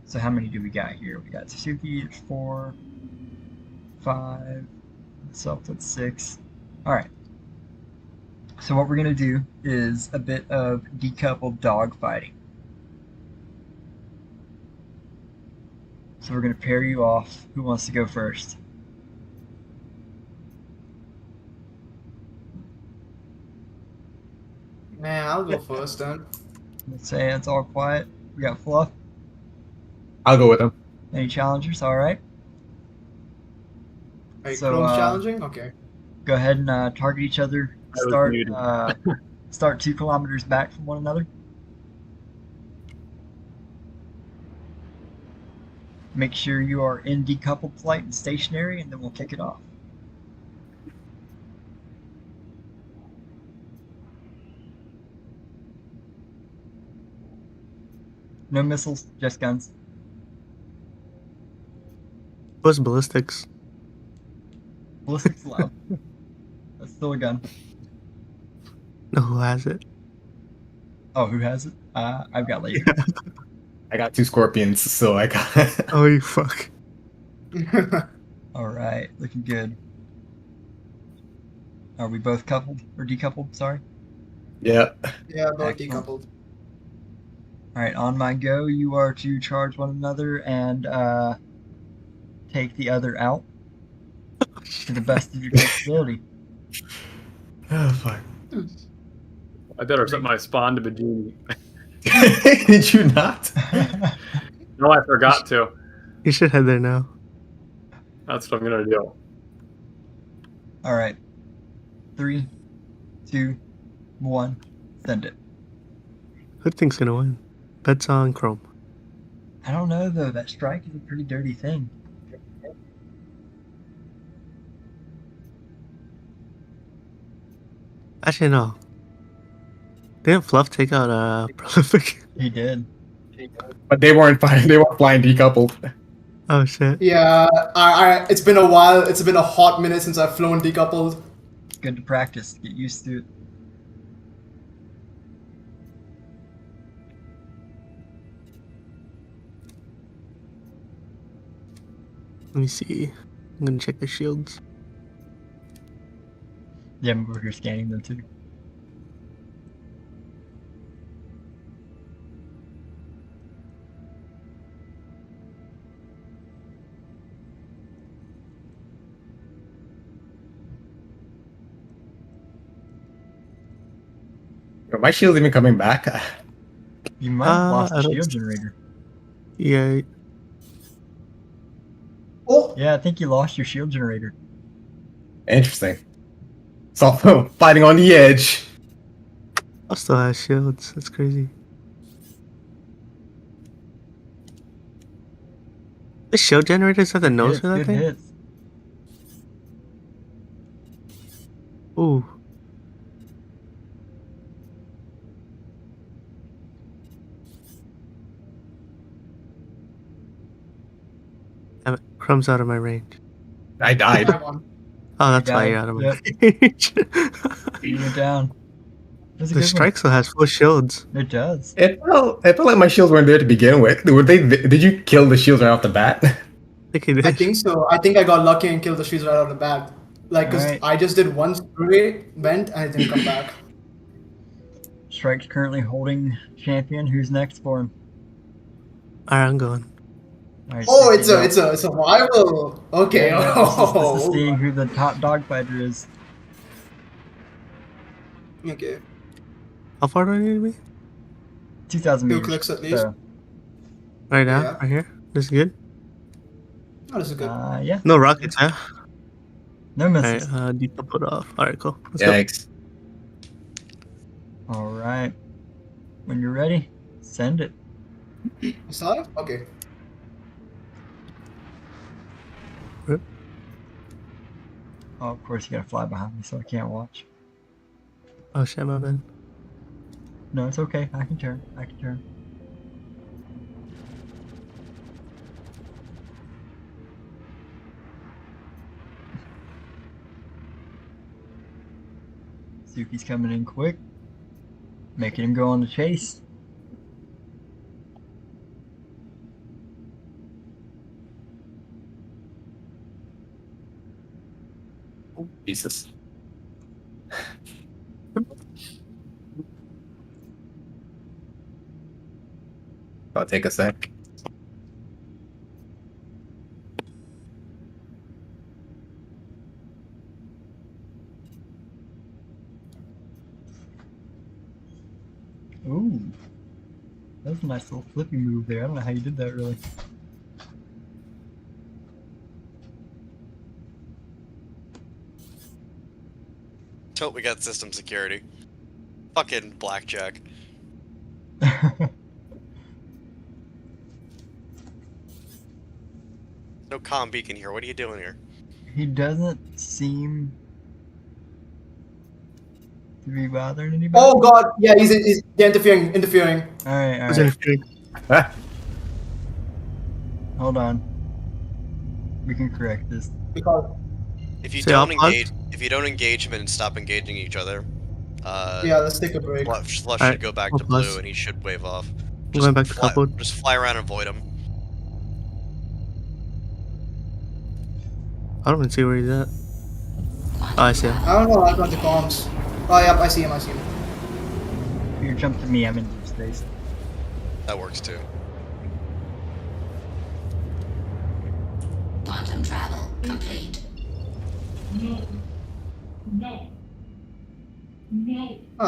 So how many do we got here? We got Suzuki at 4, 5, myself at 6. Alright. So what we're going to do is a bit of decoupled dog fighting. So we're going to pair you off. Who wants to go first? Man, I'll go first then. Let's say it's all quiet. We got Fluff. I'll go with him. Any challengers? Alright. Hey, So, Chrome's challenging? Okay. Go ahead and target each other. I was Start muted. start 2 kilometers back from one another. Make sure you are in decoupled flight and stationary, and then we'll kick it off. No missiles, just guns. What's ballistics? Ballistics loud. That's still a gun. No, who has it? Oh, who has it? I've got laser. I got 2 scorpions, so I got. Oh, you fuck. Alright, looking good. Are we both coupled? Or decoupled, sorry? Yeah. Yeah, both Excellent. decoupled. Alright, on my go, you are to charge one another and take the other out to the best of your capability. Oh, fuck. I better set my spawn to Bajini. Did you not? No, I forgot to. You should head there now. That's what I'm gonna do. Alright. 3, 2, 1, send it. Who thinks gonna win? Bets on Chrome. I don't know though, that strike is a pretty dirty thing. Actually, no. Didn't Fluff take out Prolific? He did. But they weren't flying. They weren't flying decoupled. Oh shit. Yeah, it's been a while. It's been a hot minute since I've flown decoupled. Good to practice. Get used to it. Let me see. I'm gonna check the shields. Yeah, I'm over here scanning them too. Are my shield's even coming back? You might have lost I the don't- shield generator. Yeah. Oh, Yeah, I think you lost your shield generator. Interesting. So fighting on the edge. I still have shields. That's crazy. The shield generators have the nose Hits, for that good thing? hits. Ooh. Damn it. Crumb's out of my range. I died. I won. Oh, that's why Got you're it. out of my Yep. range. You went down. That's a The good strike still has full shields. one. It does. It felt like my shields weren't there to begin with. Were they? Did you kill the shields right off the bat? I think he did. I think so. I think I got lucky and killed the shields right out of the bat. Like, cause Alright. I just did one spray, went, and it didn't come back. Strike's currently holding champion. Who's next for him? Alright, I'm going. Alright, Oh, Suki, it's a survival. Okay. yeah, this is seeing who the top dog fighter is. Okay. How far do I need to be? 2,000 2 meters. clicks at least. So, Right now? Yeah. Right here? This is good? Oh, this is good. yeah. No rockets, huh? No Alright, misses. decoupled off. Alright, cool. Let's go. Yikes. Alright. When you're ready, send it. Start? Okay. Oh, of course, you gotta fly behind me so I can't watch. Oh shit, my bad. No, it's okay. I can turn. I can turn. Suki's coming in quick. Making him go on the chase. Jesus. I'll take a sec. Ooh. That was a nice little flippy move there. I don't know how you did that really. Hope we got system security. Fucking blackjack. No comm beacon here. What are you doing here? He doesn't seem to be bothering anybody. Oh god, yeah, he's interfering. Alright, Who's alright. in Hold on. We can correct this. Because If you Say don't I'll pause. engage him and stop engaging each other, yeah, let's take a break. Flush Alright, should go back I'll to blue pause. and he should wave off. I'm going back to fly, coupled. just fly around and avoid him. I don't even see where he's at. Oh, I see him. I don't know, I got the comms. Oh yeah, I see him. If you jump to me, I'm in deep space. That works too. Quantum travel complete.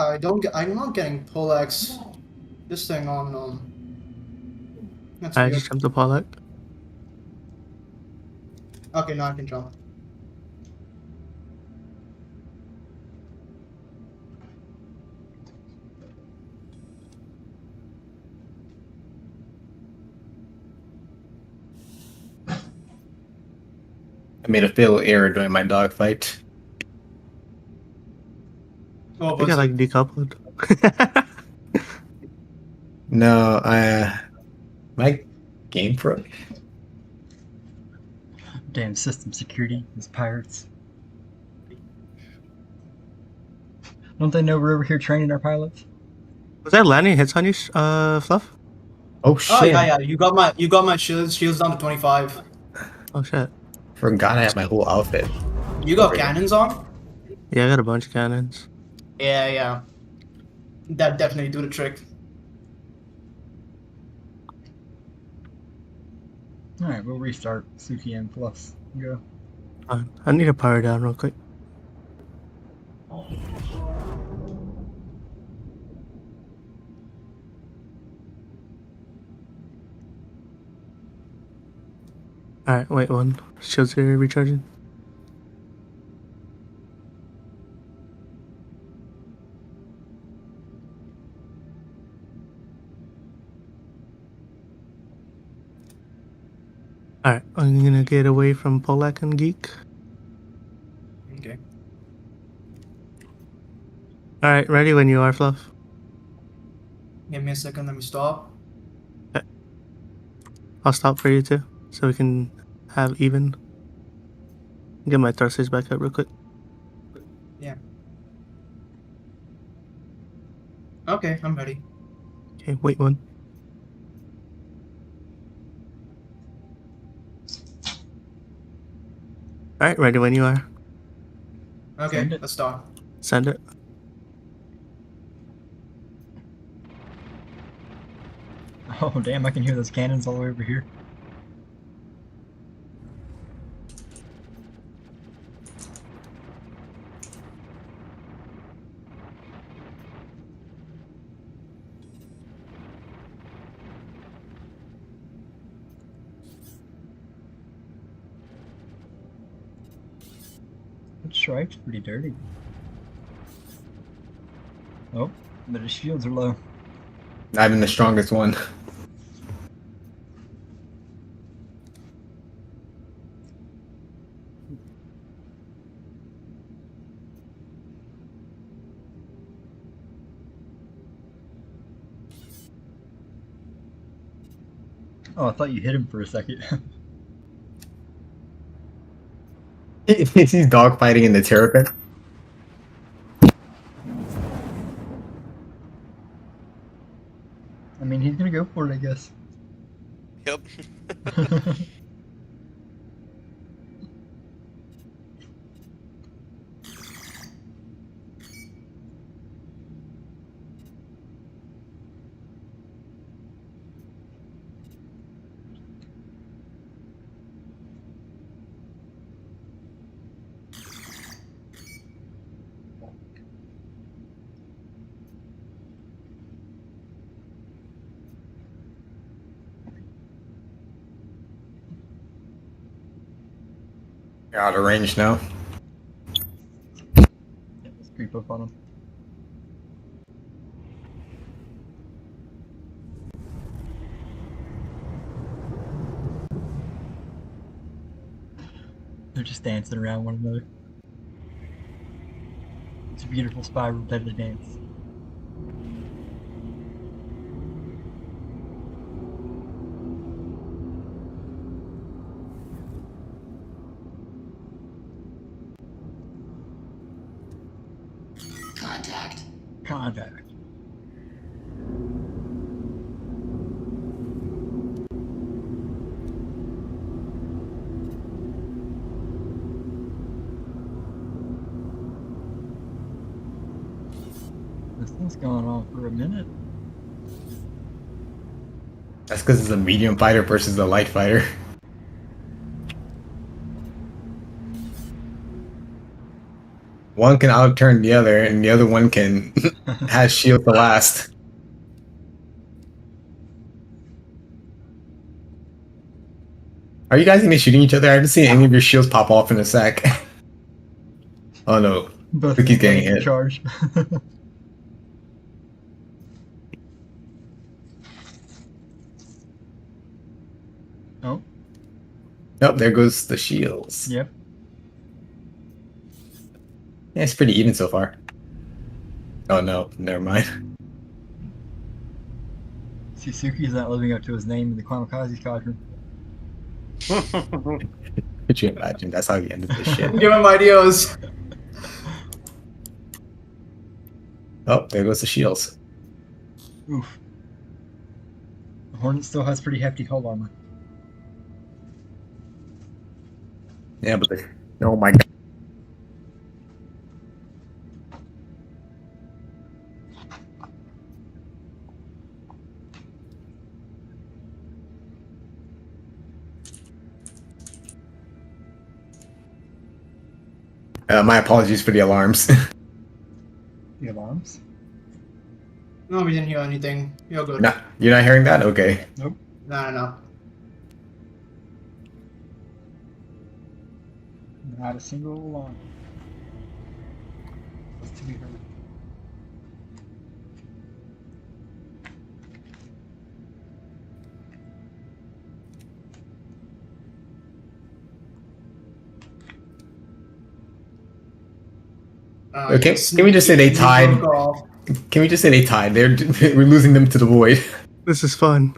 I'm not getting Polex. This thing on That's I weird. just jumped the Pollock. Okay, now I can jump. I made a fatal error during my dogfight. Oh, I think I like decoupled. No, my game broke. Damn system security, these pirates. Don't they know we're over here training our pilots? Was that landing hits on you, Fluff? Oh shit! Oh yeah, you got my shields down to 25. Oh shit. Forgot I had my whole outfit. You got cannons on? Yeah, I got a bunch of cannons. Yeah. That definitely do the trick. Alright, we'll restart Suki and Fluffs. Go. I need to power down real quick. Alright, wait one. Shields are recharging. Alright, I'm gonna get away from Polak and Geek. Okay. Alright, ready when you are, Fluff. Give me a second, let me stop. I'll stop for you too, so we can have even. Get my thrusters back up real quick. Yeah. Okay, I'm ready. Okay, wait one. Alright, ready when you are. Okay, Send it. let's start. Send it. Oh damn, I can hear those cannons all the way over here. Shrike's pretty dirty. Oh, but his shields are low. Not even the strongest one. Oh, I thought you hit him for a second. He's dog fighting in the terrapin. I mean, he's gonna go for it, I guess. Yep. You're out of range now. Yeah, let's creep up on him. They're just dancing around one another. It's a beautiful spiral deadly dance. Contact. Contact. This thing's going on for a minute. That's because it's a medium fighter versus a light fighter. One can outturn the other, and the other one can has shield to last. Are you guys even shooting each other? I haven't seen any of your shields pop off in a sec. Oh no. Both Cookie's getting hit. charged. Oh, Nope, there goes the shields. yep. Yeah, it's pretty even so far. Oh no, never mind. Suzuki's not living up to his name in the Kamikaze Squadron. Could you imagine? That's how he ended this shit. Give him ideas. Oh, there goes the shields. Oof. The Hornet still has pretty hefty hull armor. Yeah, but they... Oh my god. My apologies for the alarms. The alarms? No, we didn't hear anything. You're good. No, you're not hearing that? Okay. No. Not a single alarm. What's to be heard? Okay, can we just say they tied? Can we just say they tied? We're losing them to the void. This is fun.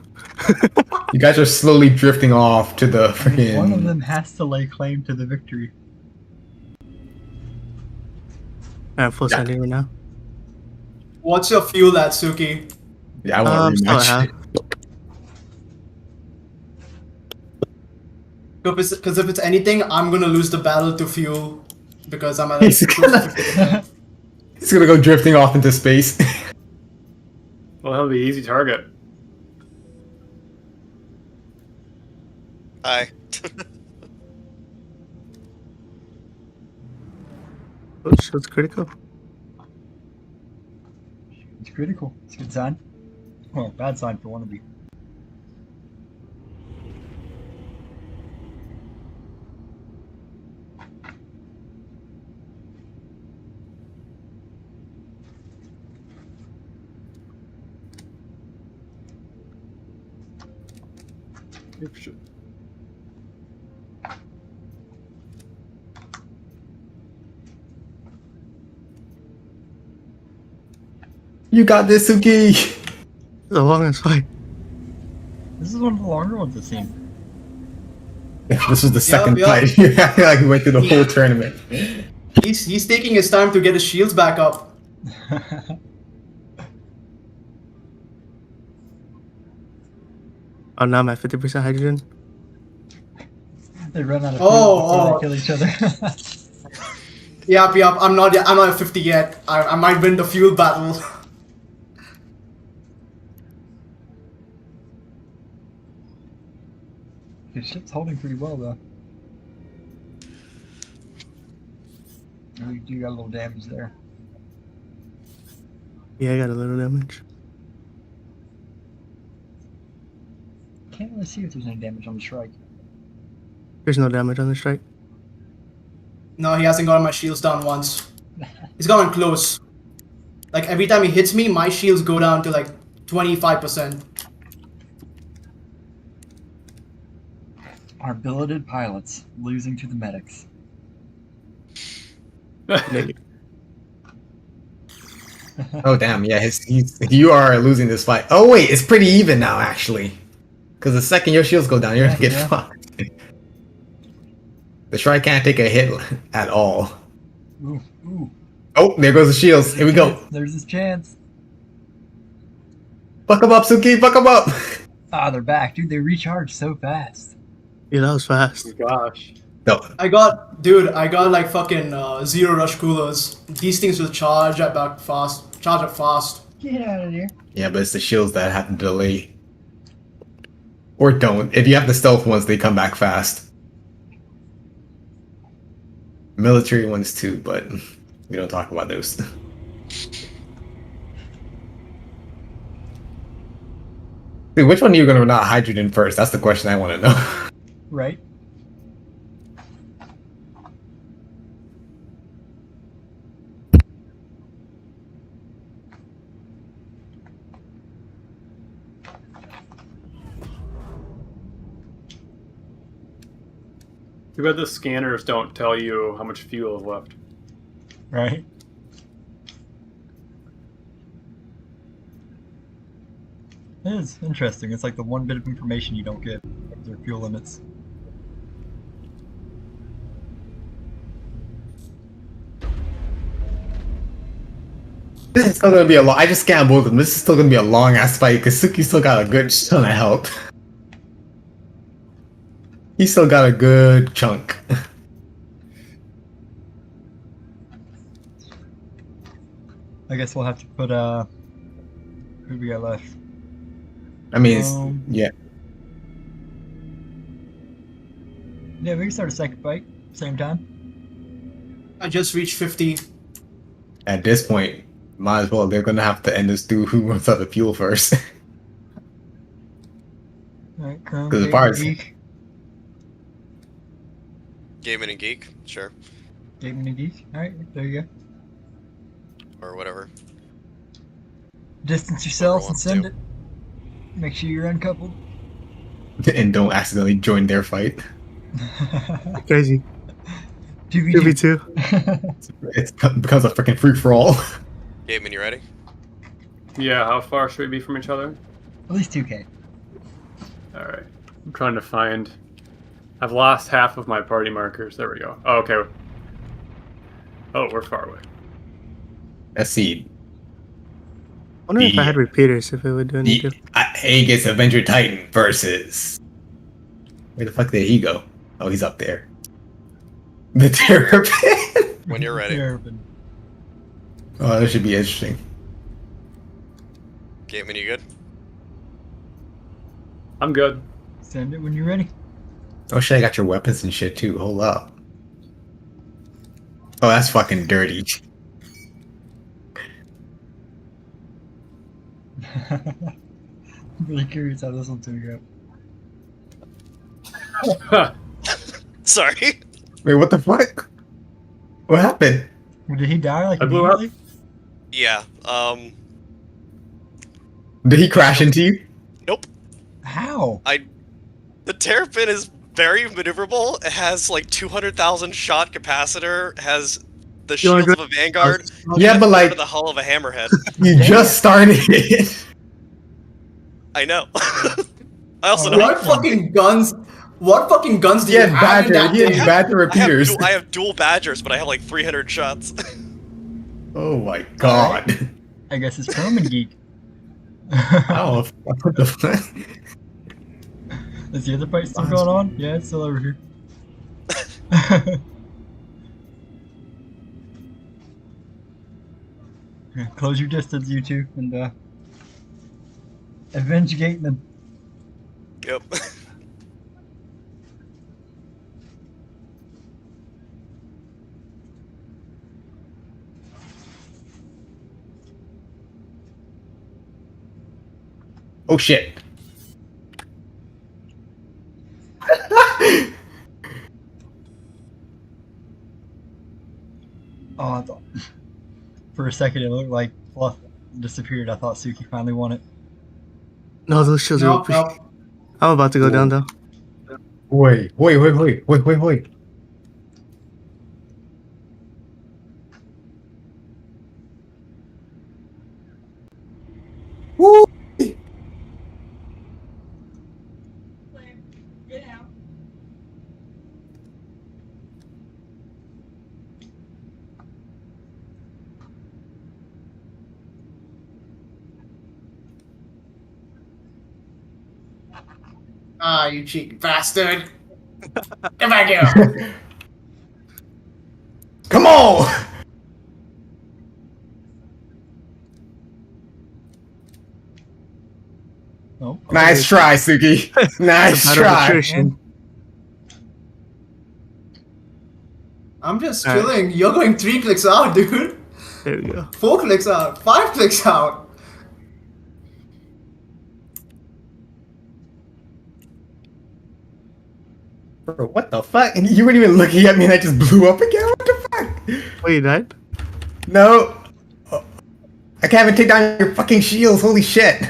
You guys are slowly drifting off to the I mean, one of freaking. them has to lay claim to the victory. I have full Yeah. standing right now. What's your fuel at, Suki? Yeah, I want to Still at rematch. half. Because if it's anything, I'm gonna lose the battle to fuel because I'm at He's gonna- He's gonna go drifting off into space. Well, that'll be an easy target. Hi. Oh, shield's critical. It's critical. It's a good sign. Well, bad sign for one of you. shit. You got this, Suki. The longest fight. This is one of the longer ones I've seen. This was the second Yup. fight. Like we went through the whole tournament. He's taking his time to get his shields back up. Oh, now I'm at 50% hydrogen. They run out of food Oh, before they kill each other. Yup. I'm not at 50 yet. I might win the fuel battle. His ship's holding pretty well though. We do got a little damage there. Yeah, I got a little damage. Can't really see if there's any damage on the strike. There's no damage on the strike. No, he hasn't gotten my shields down once. He's gotten close. Like every time he hits me, my shields go down to like 25%. Our billeted pilots losing to the medics. Oh damn, yeah, you are losing this fight. Oh wait, it's pretty even now actually. Because the second your shields go down, you're gonna get fucked. The Shrike can't take a hit at all. Ooh. Oh, there goes the shields. Here we go. There's his chance. Fuck him up, Suki, fuck him up! Ah, they're back. Dude, they recharge so fast. Yeah, that was fast. Oh, gosh. No. I got like fucking zero rush coolers. These things will charge up fast. Get out of here. Yeah, but it's the shields that have to delay. Or don't. If you have the stealth ones, they come back fast. Military ones too, but we don't talk about those. Dude, which one are you gonna run out hydrogen first? That's the question I want to know. Right? Too bad the scanners don't tell you how much fuel is left. Right? It is interesting. It's like the one bit of information you don't get. Their fuel limits. This is still gonna be a long. I just scanned both of them. This is still gonna be a long ass fight because Suki still got a good ton of health. He still got a good chunk. I guess we'll have to put who we got left? I mean, it's, yeah. Yeah, we can start a second fight, same time. I just reached 50. At this point, might as well. They're gonna have to end this dude who runs out of fuel first. Alright, Chrome, Because as Gamer, far as Geek. Gaming and Geek, sure. Gaming and Geek. Alright, there you go. Or whatever. Distance yourself and wants send to. it. Make sure you're uncoupled. and don't accidentally join their fight. Crazy. 2v2. It becomes a freaking free for all. Gaming, you ready? Yeah, how far should we be from each other? At least 2k. Alright. I'm trying to find... I've lost half of my party markers. There we go. Oh, okay. Oh, we're far away. Let's see. I wonder if I had repeaters, if it would do any good. Aegis Avenger Titan versus... Where the fuck did he go? Oh, he's up there. The Terrapin. When you're ready. Terrapin. Oh, that should be interesting. Gaming, you good? I'm good. Send it when you're ready. Oh shit, I got your weapons and shit too. Hold up. Oh, that's fucking dirty. I'm really curious how this one's gonna go. Sorry. Wait, what the fuck? What happened? Did he die like I blew up. immediately? Yeah, Did he crash into you? nope. How? I The Terrapin is very maneuverable. It has like 200,000 shot capacitor. Has the You wanna shields go- of a Vanguard. Yeah, but like the hull of a Hammerhead. you just started it. I know. I also know. What fucking guns? What fucking guns do He you had have in Badger. that He had thing? Badger repeaters. I have dual Badgers, but I have like 300 shots. Oh my god. I guess it's Perman Geek. Oh, what the fuck? Is the other fight still going on? Yeah, it's still over here. Yeah, close your distance, you two, and avenge Gateman. Yep. Oh shit. Oh, I thought for a second it looked like Fluff disappeared. I thought Suki finally won it. No, those shields are No, OP. no. I'm about to go down though. Wait. Woo! Ah, you cheeky bastard. Come back here. Come on! Oh, Nice try, Suki. Nice Battle of try. attrition. I'm just Alright. chilling. You're going 3 clicks out, dude. There we go. 4 clicks out. 5 clicks out. Bro, what the fuck? And you weren't even looking at me and I just blew up again? What the fuck? Wait, you died? No. Oh, I can't even take down your fucking shields. Holy shit.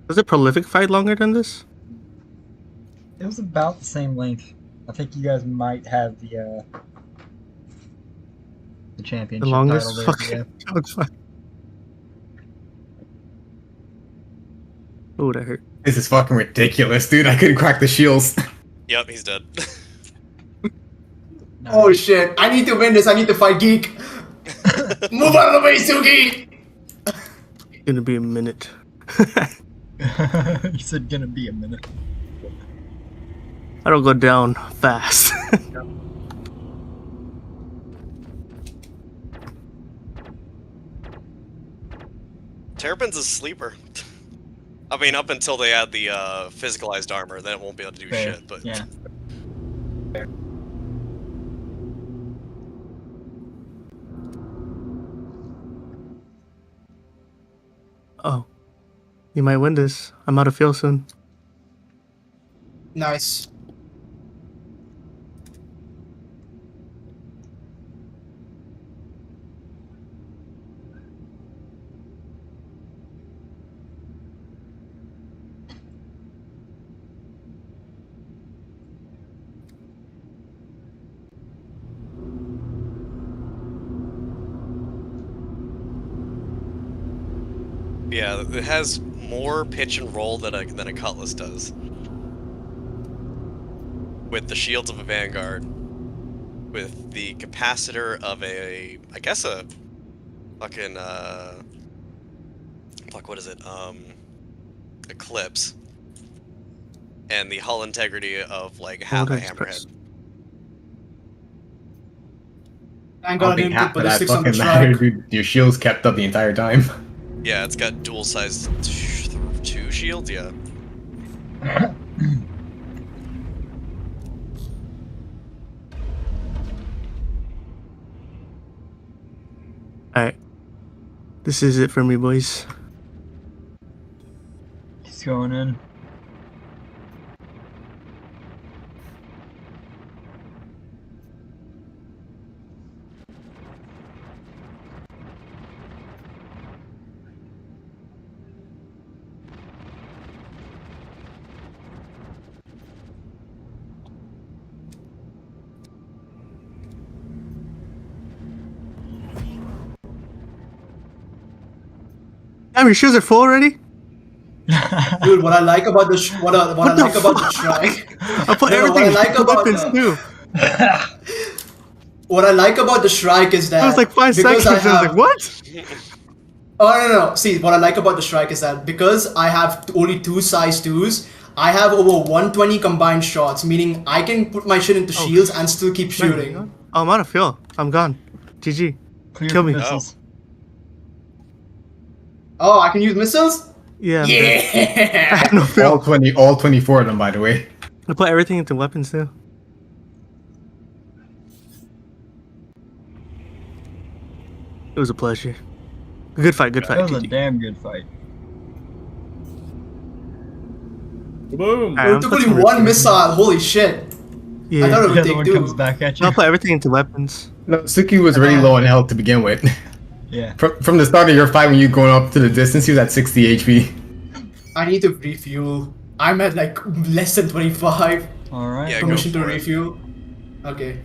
Was it prolific fight longer than this? it was about the same length. I think you guys might have the championship The longest title fucking there. dog fight. Oh, that hurt. This is fucking ridiculous, dude. I couldn't crack the shields. Yep, he's dead. Yeah. Oh shit. I need to win this. I need to fight Geek. Move out of the way, Suki. Gonna be a minute. He said gonna be a minute. I don't go down fast. Terrapin's a sleeper. I mean, up until they add the physicalized armor, then it won't be able to do Fair. shit. But Yeah. Oh. You might win this. I'm out of fuel soon. Nice. yeah, it has more pitch and roll than a Cutlass does. With the shields of a Vanguard, with the capacitor of a, I guess a fucking fuck, what is it? Eclipse, and the hull integrity of like half a Express. Hammerhead. Thank I God I don't think didn't half put of that ballistics on the fucking matter, track. dude. Your shields kept up the entire time. Yeah, it's got dual sized 2 shields. Yeah. Alright. This is it for me, boys. He's going in. Damn, your shoes are full already? Dude, what I like about the what I like about the shrike. I put No, everything what I like in about weapons too. What I like about the Shrike is that It was like 5 seconds. I was like, what? Oh no. See, what I like about the Shrike is that because I have only 2 size 2s, I have over 120 combined shots, meaning I can put my shit into shields and still keep shooting. Oh, I'm out of fuel. I'm gone. GG. Clear Kill me. missiles. Oh, I can use missiles? Yeah. I'm Yeah. dead. I have no fuel. all 24 of them, by the way. I put everything into weapons too. It was a pleasure. Good fight, good fight. That was a GG. damn good fight. Boom! Alright, It I'm took putting only one everything- missile. Holy shit. Yeah. I thought it The would other take one 2. comes back at you. I'll put everything into weapons. No, Suki was really low on health to begin with. Yeah. From the start of your fight when you going up to the distance, he was at 60 HP. I need to refuel. I'm at like less than 25. Alright. Yeah, go Permission to for it. refuel. Okay.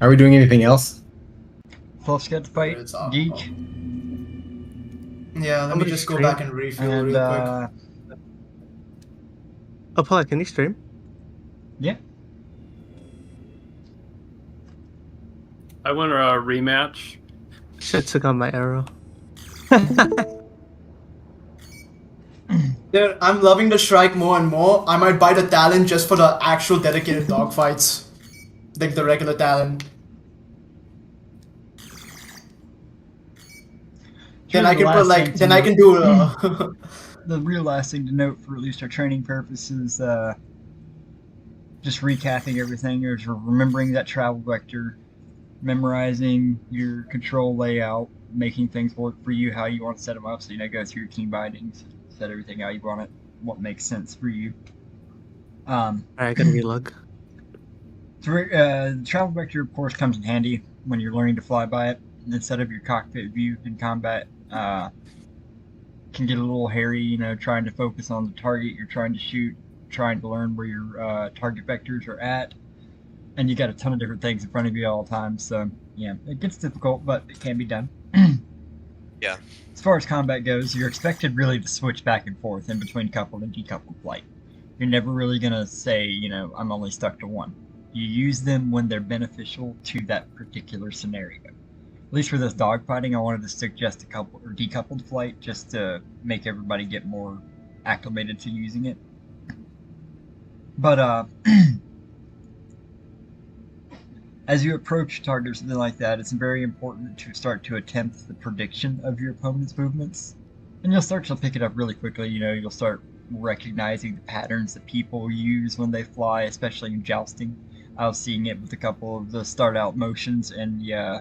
Are we doing anything else? Fluff's got to fight It's off. Geek. Yeah, let me Somebody just go stream. back and refuel And, real quick. Oh, Paula, can you stream? yeah. I want a rematch. Shit took on my arrow. Dude, I'm loving the Shrike more and more. I might buy the Talon just for the actual dedicated dogfights. Like the regular Talon. Then I can put like, then I can do The real last thing to note for at least our training purposes, just recapping everything, is remembering that travel vector, memorizing your control layout, making things work for you how you want to set them up, so go through your team bindings, set everything how you want it, what makes sense for you. Alright, I gotta relug. The travel vector, of course, comes in handy when you're learning to fly by it. Instead of your cockpit view in combat, can get a little hairy, trying to focus on the target you're trying to shoot, trying to learn where your target vectors are at, and you got a ton of different things in front of you all the time, so yeah, it gets difficult, but it can be done. Yeah. As far as combat goes, you're expected really to switch back and forth in between coupled and decoupled flight. You're never really going to say, I'm only stuck to one. You use them when they're beneficial to that particular scenario. At least for this dogfighting, I wanted to suggest a coupled or decoupled flight just to make everybody get more acclimated to using it. But as you approach target or something like that, it's very important to start to attempt the prediction of your opponent's movements. And you'll start to pick it up really quickly, you'll start recognizing the patterns that people use when they fly, especially in jousting. I was seeing it with a couple of the start out motions, and yeah,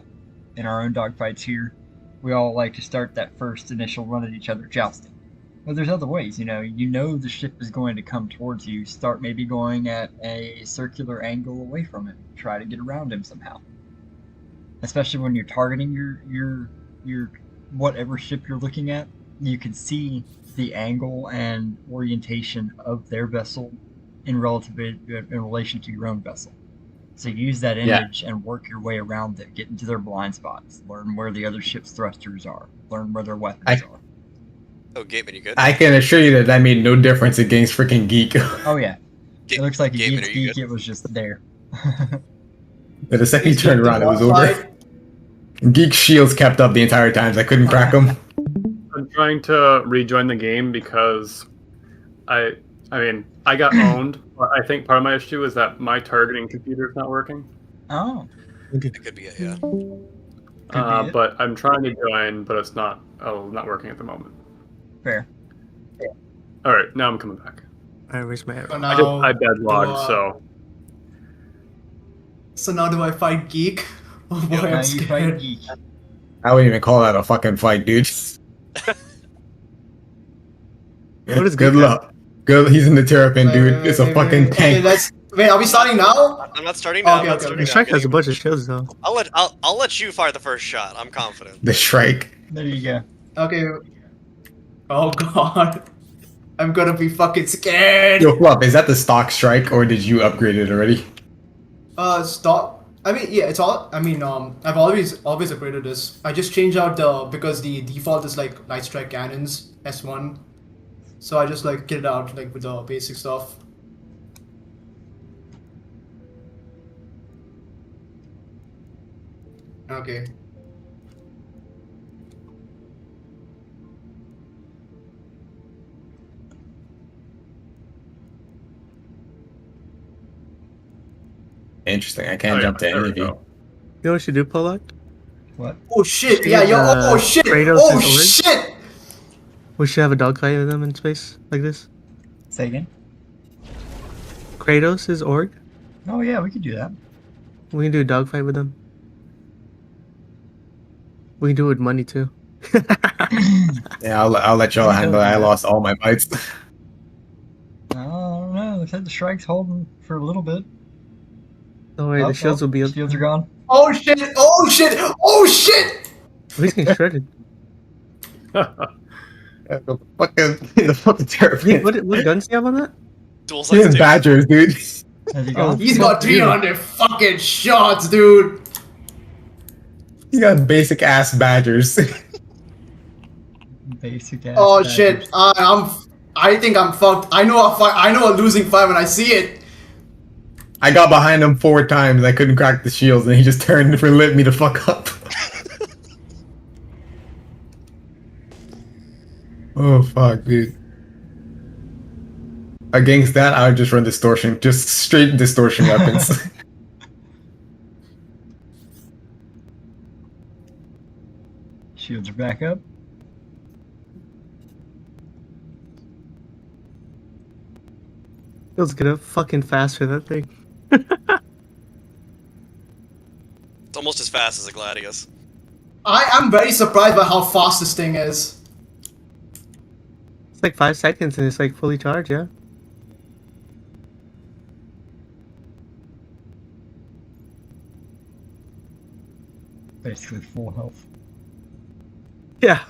in our own dogfights here, we all like to start that first initial run at each other jousting. But there's other ways, you know the ship is going to come towards you. Start maybe going at a circular angle away from it. Try to get around him somehow. Especially when you're targeting your whatever ship you're looking at, you can see the angle and orientation of their vessel in relation to your own vessel. So use that image and work your way around them, get into their blind spots, learn where the other ship's thrusters are, learn where their weapons are. Oh, Gateman, you good? I can assure you that made no difference against freaking Geek. Oh yeah, it looks like a Gateman, Geek's are you Geek, good? it was just there. But the second he turned around, it was over. Geek's shields kept up the entire time, so I couldn't crack them. I'm trying to rejoin the game because I got owned. But I think part of my issue is that my targeting computer is not working. Oh, That could be it, yeah. be it. But I'm trying to join, but it's not working at the moment. fair. All right, now I'm coming back. Alright, where's my arrow? I deadlogged, so So now do I fight Geek? Oh boy, Now I'm you fight scared. Geek. I wouldn't even call that a fucking fight, dude. What is Good Geek at? luck. Good. He's in the Terrapin, dude. It's a fucking tank. Wait, are we starting now? I'm not starting now. Okay, I'm not okay, starting The now. Shrike has a bunch of shields though. I'll let you fire the first shot. I'm confident. The Shrike. There you go. Okay. Oh god. I'm gonna be fucking scared. Yo, Fluff, is that the stock Shrike or did you upgrade it already? Stop. I mean, yeah, it's all. I mean, I've always upgraded this. I just changed out because the default is like Night Strike cannons S1, so I just like get it out like with the basic stuff. Okay. Interesting. I can't jump to there any we of you. go. You know what we should do, Polak? What? Oh shit! Yeah, yo! Oh shit! Kratos Oh is already- shit! We should have a dogfight with them in space like this. Say again? Kratos is org. Oh yeah, we could do that. We can do a dogfight with them. We can do it with money too. Yeah, I'll let y'all handle it. I lost all my fights. I don't know. They said the Shrike's holding for a little bit. Don't worry, the shields will be up. Shields are gone. Oh shit! Oh shit! Oh shit! He's getting shredded. The fucking Terrapin. What guns do you have on that? Dual He has sights. Badgers, dude. Has he Oh, gone? He's got 300 fucking shots, dude. He got basic ass Badgers. Basic ass. Oh badgers. shit! I think I'm fucked. I know a losing fight when I see it. I got behind him 4 times. I couldn't crack the shields, and he just turned and lit me the fuck up. Oh fuck, dude. Against that, I would just run distortion, just straight distortion weapons. Shields are back up. Feels good up fucking faster, that thing. It's almost as fast as a Gladius. I am very surprised by how fast this thing is. It's like 5 seconds and it's like fully charged, yeah? Basically full health. Yeah.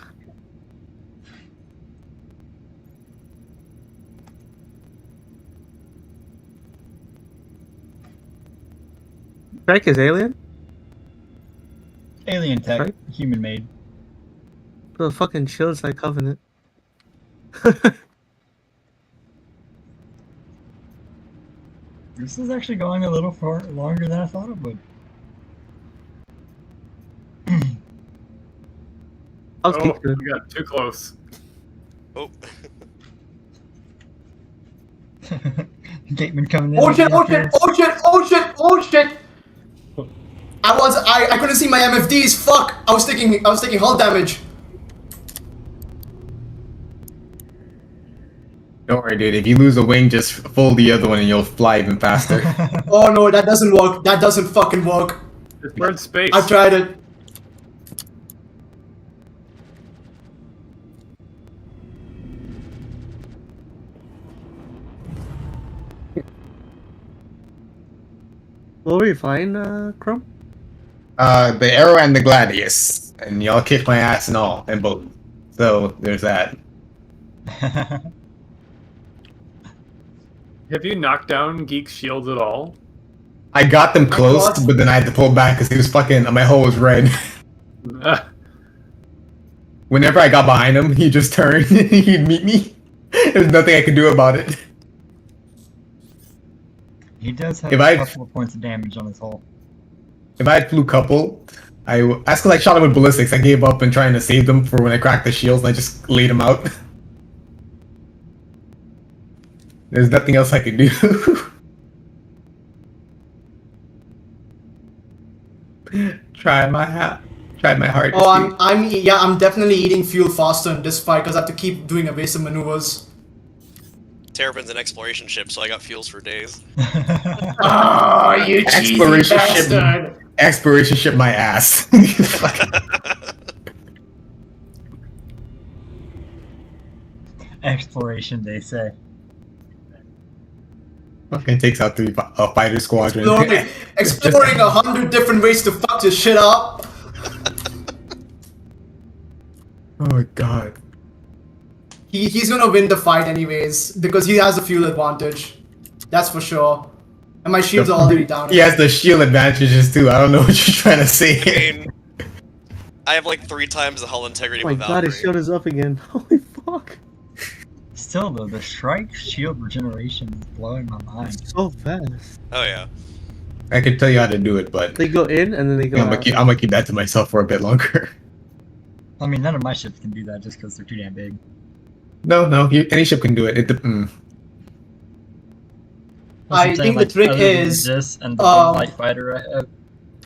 Strike is alien? Alien tech, Right. human made. The fucking shields like Covenant. This is actually going a little far longer than I thought it would. How's Oh, Geek doing? we got too close. Oh. Gateman coming in. Oh shit! Oh shit! Oh shit! Oh shit! Oh shit! I couldn't see my MFDs. Fuck! I was taking hull damage. Don't worry, dude. If you lose a wing, just fold the other one and you'll fly even faster. Oh no, that doesn't work. That doesn't fucking work. We're in space. I've tried it. What were you flying, Chrome? The Arrow and the Gladius. And y'all kicked my ass and all, and both. So, there's that. Have you knocked down Geek's shields at all? I got them close, God. but then I had to pull back because he was fucking. My hole was red. Whenever I got behind him, he just turned. He'd meet me. There's nothing I could do about it. He does have If a I- couple of points of damage on his hull. If I had flew couple, that's because I shot him with ballistics. I gave up and trying to save them for when I cracked the shields, and I just laid them out. There's nothing else I can do. Try my hardest. Oh, dude. I'm definitely eating fuel faster in this fight because I have to keep doing evasive maneuvers. Terrapin's an exploration ship, so I got fuels for days. Oh, you cheesy Exploration ship. bastard! Exploration ship my ass. Exploration, they say. Fucking takes out a fighter squadron. Exploring 100 different ways to fuck this shit up. Oh my god. He's gonna win the fight anyways because he has the fuel advantage. That's for sure. And my shields are already down. He has the shield advantages too. I don't know what you're trying to say. I mean, I have like 3 times the hull integrity. Oh my god, his shield is up again. Holy fuck. Still though, the strike shield regeneration is blowing my mind. So fast. Oh yeah. I could tell you how to do it, but They go in and then they go I'm out. gonna keep that to myself for a bit longer. I mean, none of my ships can do that just because they're too damn big. No, any ship can do it. I think the trick is this and the light fighter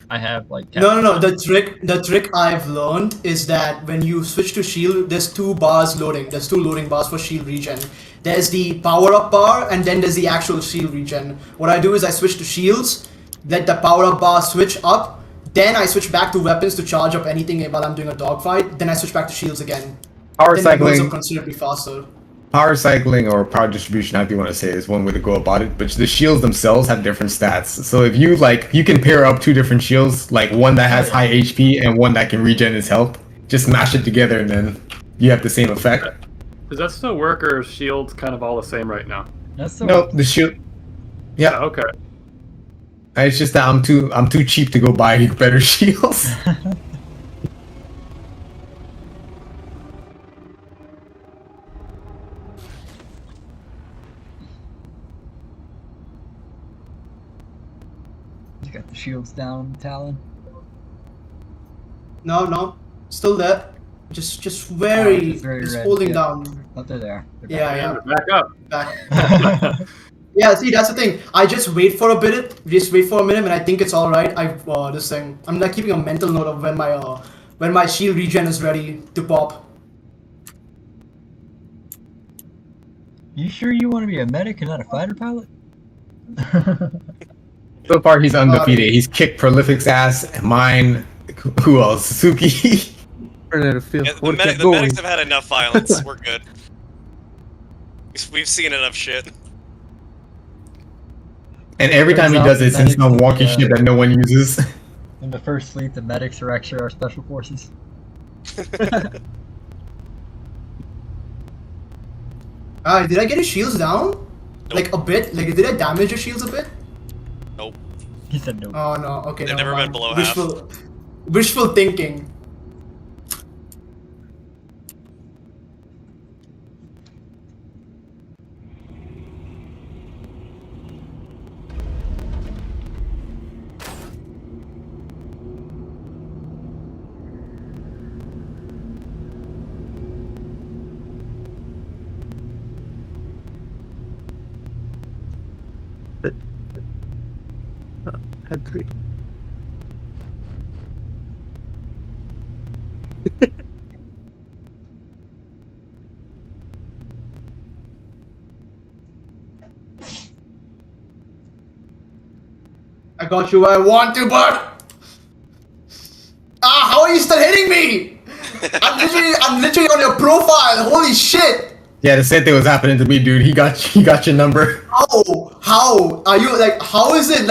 I have like no. The trick I've learned is that when you switch to shield, there's 2 bars loading. There's 2 loading bars for shield regen. There's the power up bar and then there's the actual shield regen. What I do is I switch to shields, let the power up bar switch up, then I switch back to weapons to charge up anything while I'm doing a dogfight. Then I switch back to shields again. Power then it goes cycling. up considerably faster. Power cycling or power distribution, however you want to say it, is one way to go about it. But the shields themselves have different stats. So if you you can pair up 2 different shields, like one that has high HP and one that can regen his health. Just mash it together and then you have the same effect. Does that still work, or is shields kind of all the same right now? No, the shield. Yeah. Oh, okay. It's just that I'm too cheap to go buy better shields. You got the shields down, Talon. No, still there. Just very, just red. holding down. Oh, they're there. Yeah. Back up. Back. Yeah, see, that's the thing. I just wait for a minute, and I think it's all right. I'm like keeping a mental note of when my shield regen is ready to pop. You sure you want to be a medic and not a fighter pilot? So far, he's undefeated. He's kicked Prolific's ass, mine. Who else? Suzuki. Yeah, the medics have had enough violence. We're good. We've seen enough shit. And every time he does it, it's some walking shit that no one uses. In the first fleet, the medics are actually our special forces. Did I get his shields down? Nope. Like a bit? Like did I damage your shields a bit? Nope. He said no. Oh no, okay. They've never been below wishful thinking. Had 3. I got you where I want to, bud! How are you still hitting me? I'm literally on your profile, holy shit! Yeah, the same thing was happening to me, dude. He got your number. How? Are you how is it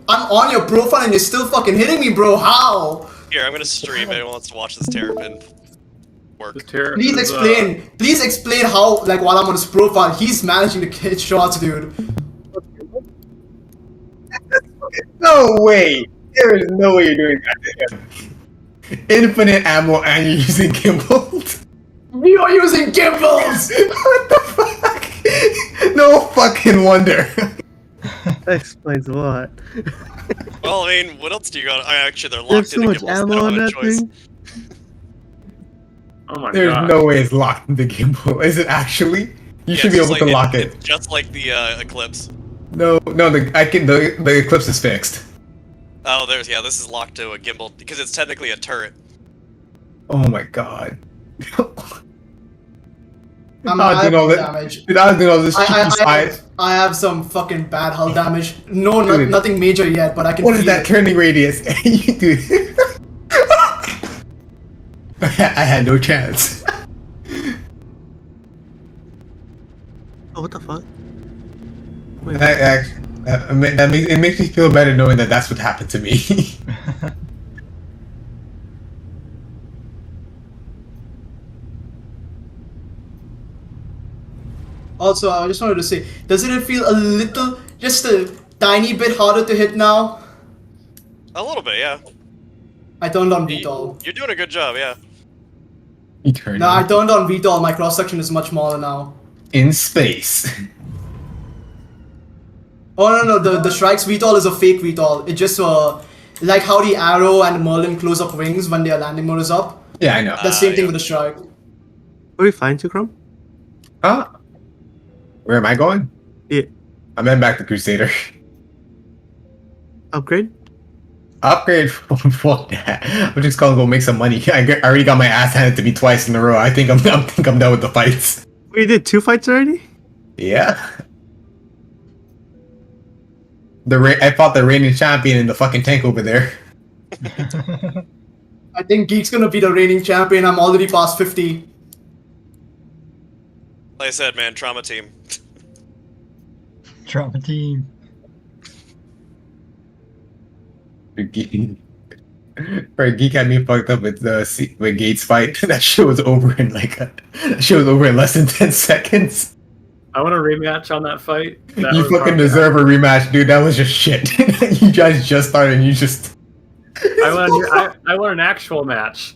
I'm on your profile and you're still fucking hitting me, bro? How? Here, I'm gonna stream. Anyone wants to watch this Terrapin work? Please explain how, while I'm on his profile, he's managing to hit shots, dude. No way! There is no way you're doing that. Infinite ammo and you're using gimbals? We are using gimbals! What the fuck? No fucking wonder. That explains a lot. Well, I mean, what else do you got? Actually, they're There's locked so into much gimbals. ammo on that thing. Oh my There's god. no way it's locked in the gimbal. Is it actually? You should be able to lock it. It's just like the Eclipse. No, the Eclipse is fixed. Oh, this is locked to a gimbal because it's technically a turret. Oh my god. I have damage. Dude, I was doing all this cheeky side. I have some fucking bad hull damage. Nothing major yet, but I can. What is that turning radius? Dude. I had no chance. Oh, what the fuck? Wait, It makes me feel better knowing that that's what happened to me. Also, I just wanted to say, doesn't it feel a little, just a tiny bit harder to hit now? A little bit, yeah. I turned on VTOL. You're doing a good job, yeah. Eternity. No, I turned on VTOL. My cross section is much smaller now. In space. Oh no, the Shrike's VTOL is a fake VTOL. It just like how the Arrow and Merlin close up wings when their landing mode is up. Yeah, I know. The same thing with the Shrike. Are we fine to Chrome? Where am I going? Yeah. I'm heading back to Crusader. Upgrade? Upgrade? Fuck that. I'm just gonna go make some money. I already got my ass handed to me twice in a row. I think I'm done with the fights. We did 2 fights already? Yeah. I fought the reigning champion in the fucking tank over there. I think Geek's gonna be the reigning champion. I'm already past 50. Like I said, man, trauma team. Trauma team. Geek had me fucked up with with Gates fight. That shit was over in less than 10 seconds. I want a rematch on that fight. That You was fucking hard. deserve a rematch, dude. That was just shit. You guys just started and you just... I want an actual match.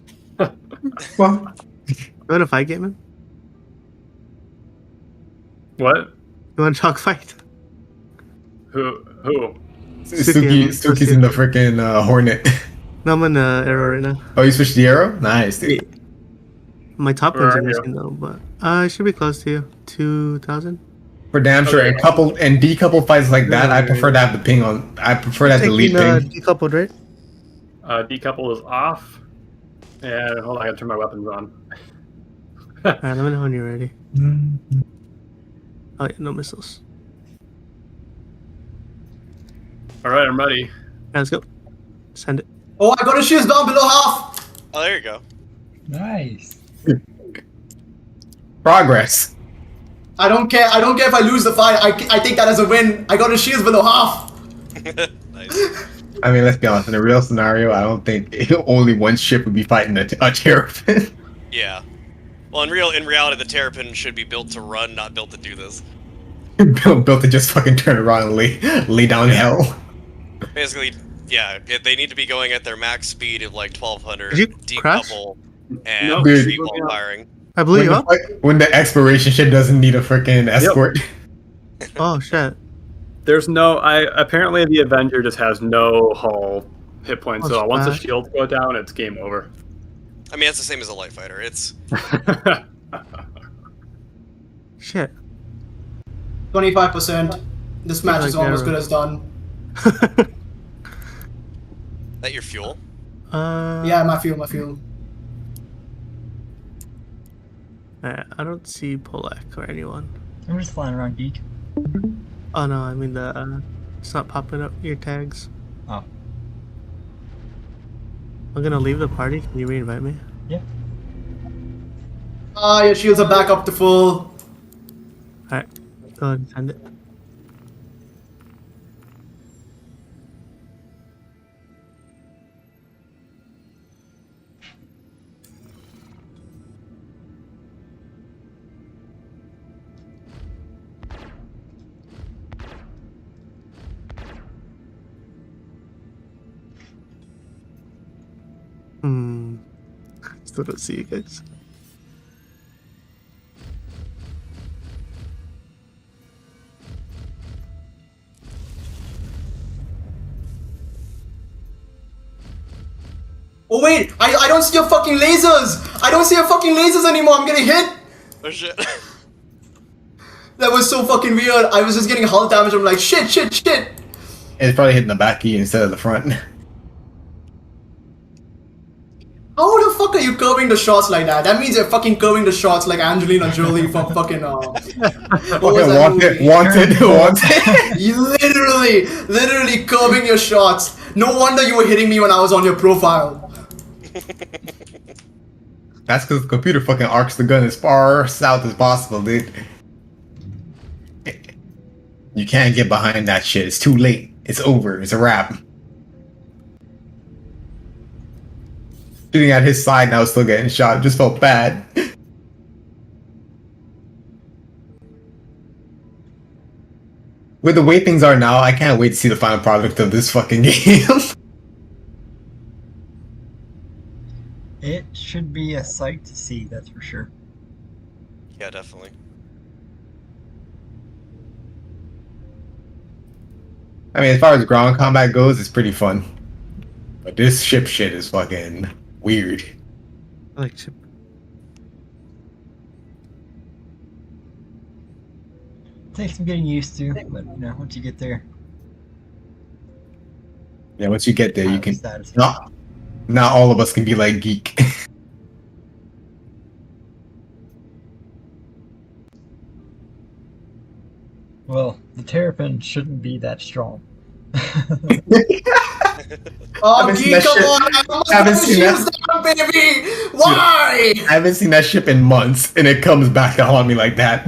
Well, You want a fight game, man? What? You want a chalk fight? Who? Suki's in the freaking Hornet. No, I'm in the Arrow right now. Oh, you switched the arrow? Nice, dude. Yeah. My top Where ones are are you? missing though, but it should be close to you. 2,000? For damn sure. And decoupled fights like that, I prefer to have the ping on. I prefer to have the lead ping. Decoupled, right? Decouple is off. And hold on, I gotta turn my weapons on. Alright, let me know when you're ready. Oh yeah, no missiles. Alright, I'm ready. Alright, let's go. Send it. Oh, I got his shields down below half. Oh, there you go. Nice. Progress. I don't care. I don't care if I lose the fight. I take that as a win. I got his shields below half. Nice. I mean, let's be honest. In a real scenario, I don't think only one ship would be fighting a Terrapin. Yeah. Well, in reality, the Terrapin should be built to run, not built to do this. Built to just fucking turn around and lay down hell. Basically, yeah, they need to be going at their max speed of like 1200, Did you crash? decouple, and No, dude. tree wall firing. I blew you up? When the exploration ship doesn't need a freaking escort. Oh shit. There's no. Apparently the Avenger just has no hull hit points. Oh, So once the smash. shields go down, it's game over. I mean, it's the same as a light fighter. It's Shit. 25%. This match like is almost Arrow. good as done. that your fuel. Yeah, my fuel. Alright, I don't see Polak or anyone. I'm just flying around, Geek. Oh no, I mean it's not popping up your tags. Oh. I'm gonna leave the party. Can you reinvite me? Yeah. Ah, your shields are back up to full. Alright, go ahead and send it. Still don't see you guys. Oh wait, I don't see your fucking lasers. I don't see your fucking lasers anymore. I'm getting hit. Oh shit. That was so fucking weird. I was just getting hull damage. I'm like, shit. It's probably hitting the back key instead of the front. How the fuck are you curving the shots like that? That means you're fucking curving the shots like Angelina Jolie from fucking what was that movie? Wanted. You literally curving your shots. No wonder you were hitting me when I was on your profile. That's because the computer fucking arcs the gun as far south as possible, dude. You can't get behind that shit. It's too late. It's over. It's a wrap. Shooting at his side now, still getting shot. Just felt bad. With the way things are now, I can't wait to see the final product of this fucking game. It should be a sight to see, that's for sure. Yeah, definitely. I mean, as far as ground combat goes, it's pretty fun. But this ship shit is fucking weird. I like ship. Takes some getting used to, but you know, once you get there, Yeah, once you get there, you highly can. satisfying. Not all of us can be like Geek. Well, the Terrapin shouldn't be that strong. Oh, Haven't seen Geek, that come shit. on! I almost Haven't got the seen that. shields down, baby! Why? I haven't seen that ship in months, and it comes back to haunt me like that.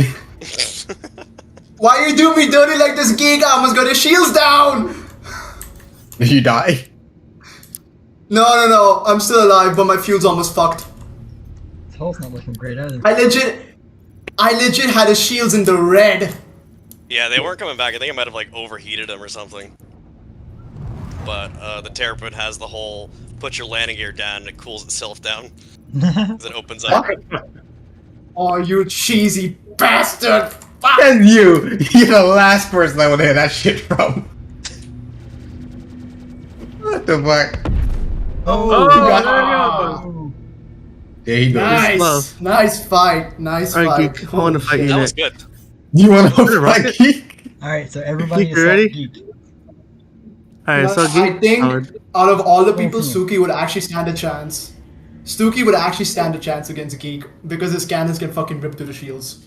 Why you do me dirty like this, Geek? I almost got your shields down! Did you die? No. I'm still alive, but my fuel's almost fucked. This hull's not looking great either. I legit had his shields in the red. Yeah, they weren't coming back. I think I might have like overheated them or something. But the Terrapin has the whole put your landing gear down and it cools itself down as it opens up. Oh, you cheesy bastard! Fuck. And you're the last person I want to hear that shit from. What the fuck? Oh, Oh, There he goes. Nice, Love. nice fight, nice Alright, fight. Geek, I want to fight you That was next. good. You want to Is it a fight rocket? Geek? Alright, so everybody Geek, is you ready? Geek. Alright, so Geek. I think out of all the people, Mhm. Suki would actually stand a chance. Stuki would actually stand a chance against Geek because his cannons can fucking rip through the shields.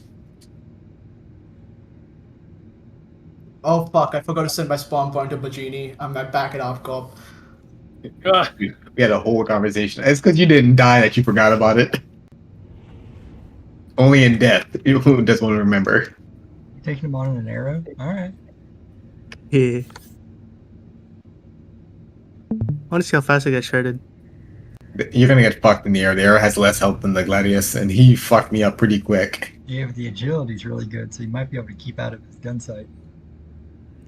Oh fuck, I forgot to send my spawn point to Bajini. I'm back at Outcorp. We had a whole conversation. It's because you didn't die that you forgot about it. Only in death. Who doesn't want to remember? Taking him on an arrow? Alright. Yeah. I want to see how fast I get shredded. You're gonna get fucked in the air. The arrow has less health than the Gladius, and he fucked me up pretty quick. Yeah, but the agility's really good, so you might be able to keep out of his gun sight.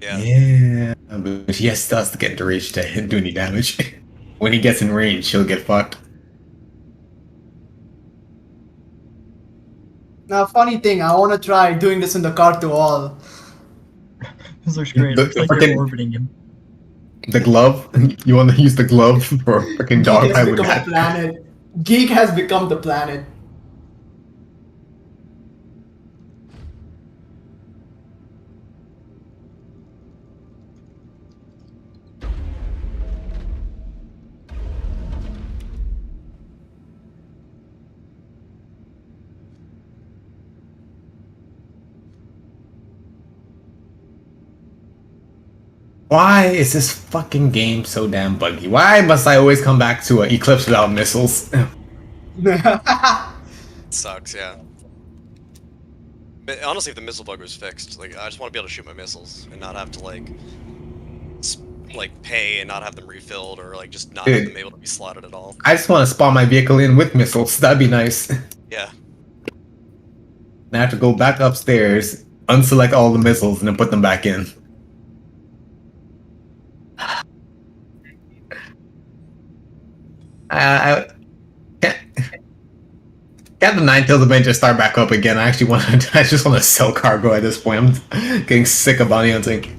Yeah. Yeah, but he still has to get into range to do any damage. When he gets in range, he'll get fucked. Now, funny thing, I want to try doing this in the cart to all. This looks great. The- Looks like freaking- you're orbiting him. The glove? You want to use the glove for a freaking Geek dog has fight with become a that? planet. Geek has become the planet. Why is this fucking game so damn buggy? Why must I always come back to an Eclipse without missiles? Sucks, yeah. But honestly, if the missile bug was fixed, like I just want to be able to shoot my missiles and not have to like pay and not have them refilled or like just not have Dude. them able to be slotted at all. I just want to spawn my vehicle in with missiles. That'd be nice. Yeah. I have to go back upstairs, unselect all the missiles, and then put them back in. I can't the Ninetales Avenger start back up again. I actually want to. I just want to sell cargo at this point. I'm getting sick of bounty hunting.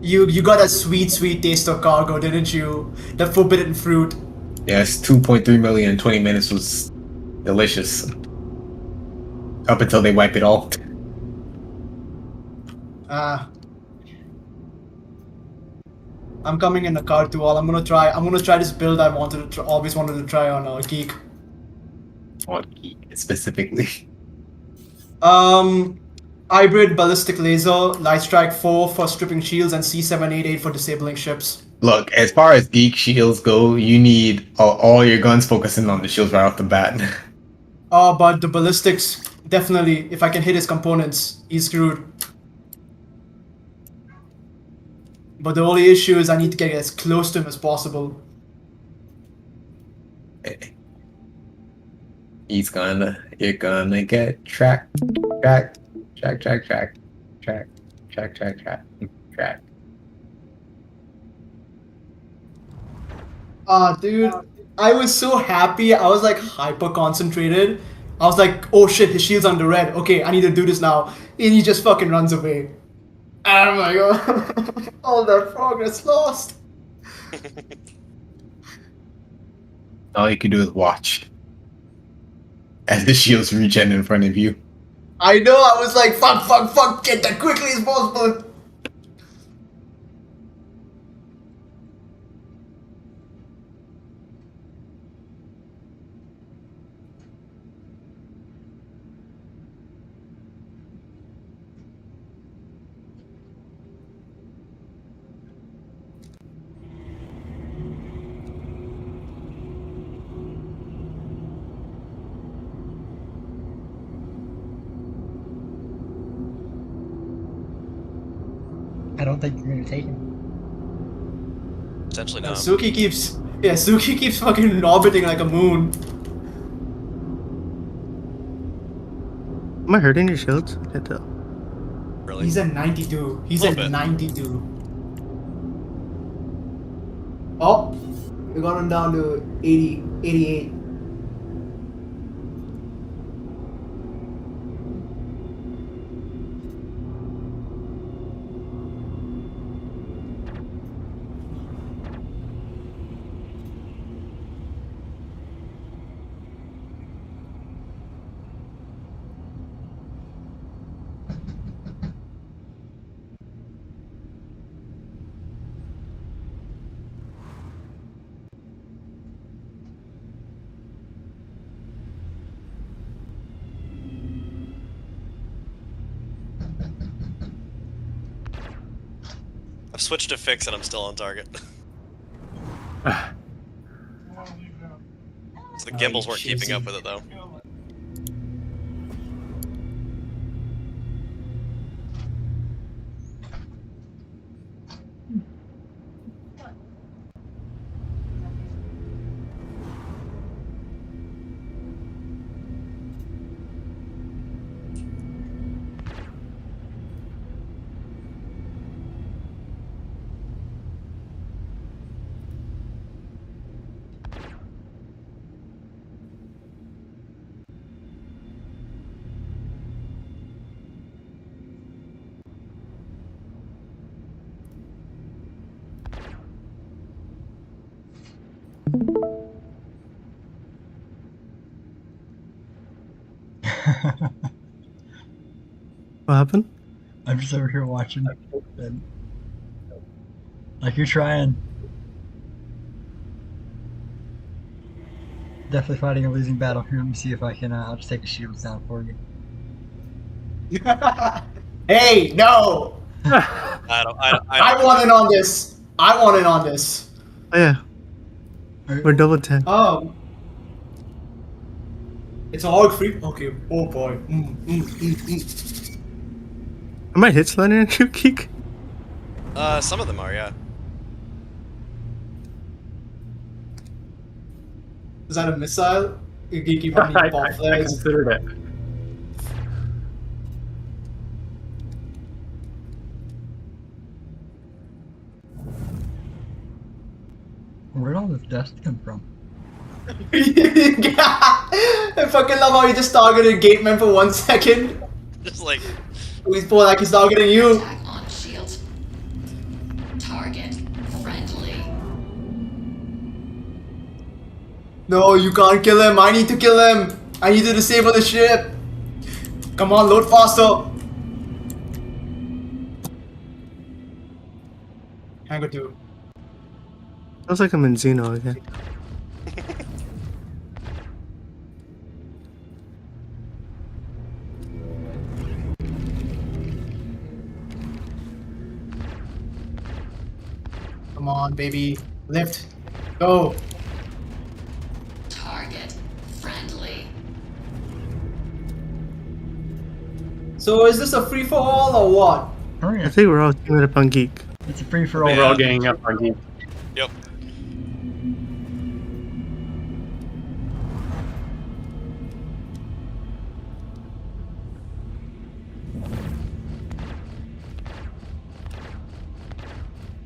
You got a sweet taste of cargo, didn't you? The forbidden fruit. Yes, 2.3 million in 20 minutes was delicious. Up until they wipe it all. I'm coming in the car to all. I'm gonna try this build I always wanted to try on Geek. What specifically? Hybrid ballistic laser, light strike 4 for stripping shields, and C788 for disabling ships. Look, as far as geek shields go, you need all your guns focusing on the shields right off the bat. Oh, but the ballistics, definitely, if I can hit his components, he's screwed. But the only issue is I need to get as close to him as possible. You're gonna get track. Dude, I was so happy. I was like hyper concentrated. I was like, oh shit, his shield's under red. Okay, I need to do this now. And he just fucking runs away. Oh my god. All that progress lost. All you can do is watch as the shields regen in front of you. I know, I was like, fuck, get that quickly as possible. I don't think you're gonna take him. Potentially not. Suki keeps fucking orbiting like a moon. Am I hurting your shields? Can't tell. Really? He's at 92. He's Little at bit. 92. Oh, we got him down to 80, 88. I've switched to fix and I'm still on target. So the gimbals weren't keeping up with it though. What happened? I'm just over here watching. And, like, you're trying. Definitely fighting a losing battle here. Let me see if I can. I'll just take the shields down for you. Hey, no! I want in on this. I want in on this. Oh yeah. We're double 10. Oh. It's all free. Okay. Oh boy. Are my hits landing on you, Geek? Some of them are, yeah. Is that a missile? You keep on I bomb flares. considered it. Where'd all this dust come from? I fucking love how he just targeted Gateman for 1 second. Just like... He's more like he's targeting you. Attack on shield. Target friendly. No, you can't kill him. I need to kill him. I need to disable the ship. Come on, load faster. Hangar 2. Sounds like I'm in Xeno again. Come on, baby. Lift. Go. Target friendly. So is this a free-for-all or what? Hurry I up. think we're all teaming up on Geek. It's a free for all. We're all ganging up on Geek. Yep.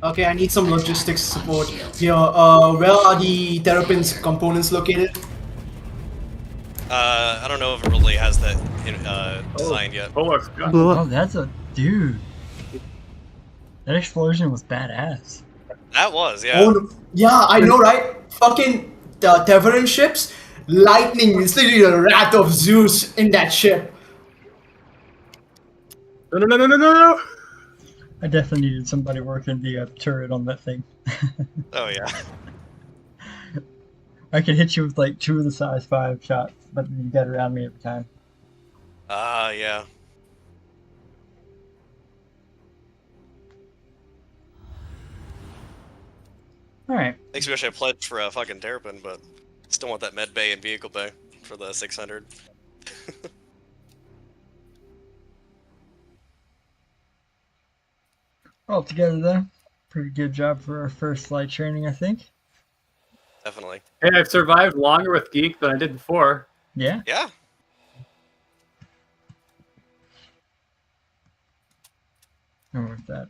Okay, I need some logistics support here. Where are the Terrapin's components located? I don't know if it really has that designed yet. Bullocks. Blew up. Oh, that's a dude. That explosion was badass. That was, yeah. Oh, no. Yeah, I know, right? Fucking Teveran ships, lightning is literally the wrath of Zeus in that ship. No. I definitely needed somebody working the turret on that thing. Oh yeah. I could hit you with like 2 of the size 5 shots, but you got around me every time. Yeah. Alright. Makes me wish I pledged for a fucking Terrapin, but still want that med bay and vehicle bay for the 600. All together though, pretty good job for our first flight training, I think. Definitely. Hey, I've survived longer with Geek than I did before. Yeah? Yeah. I wonder if that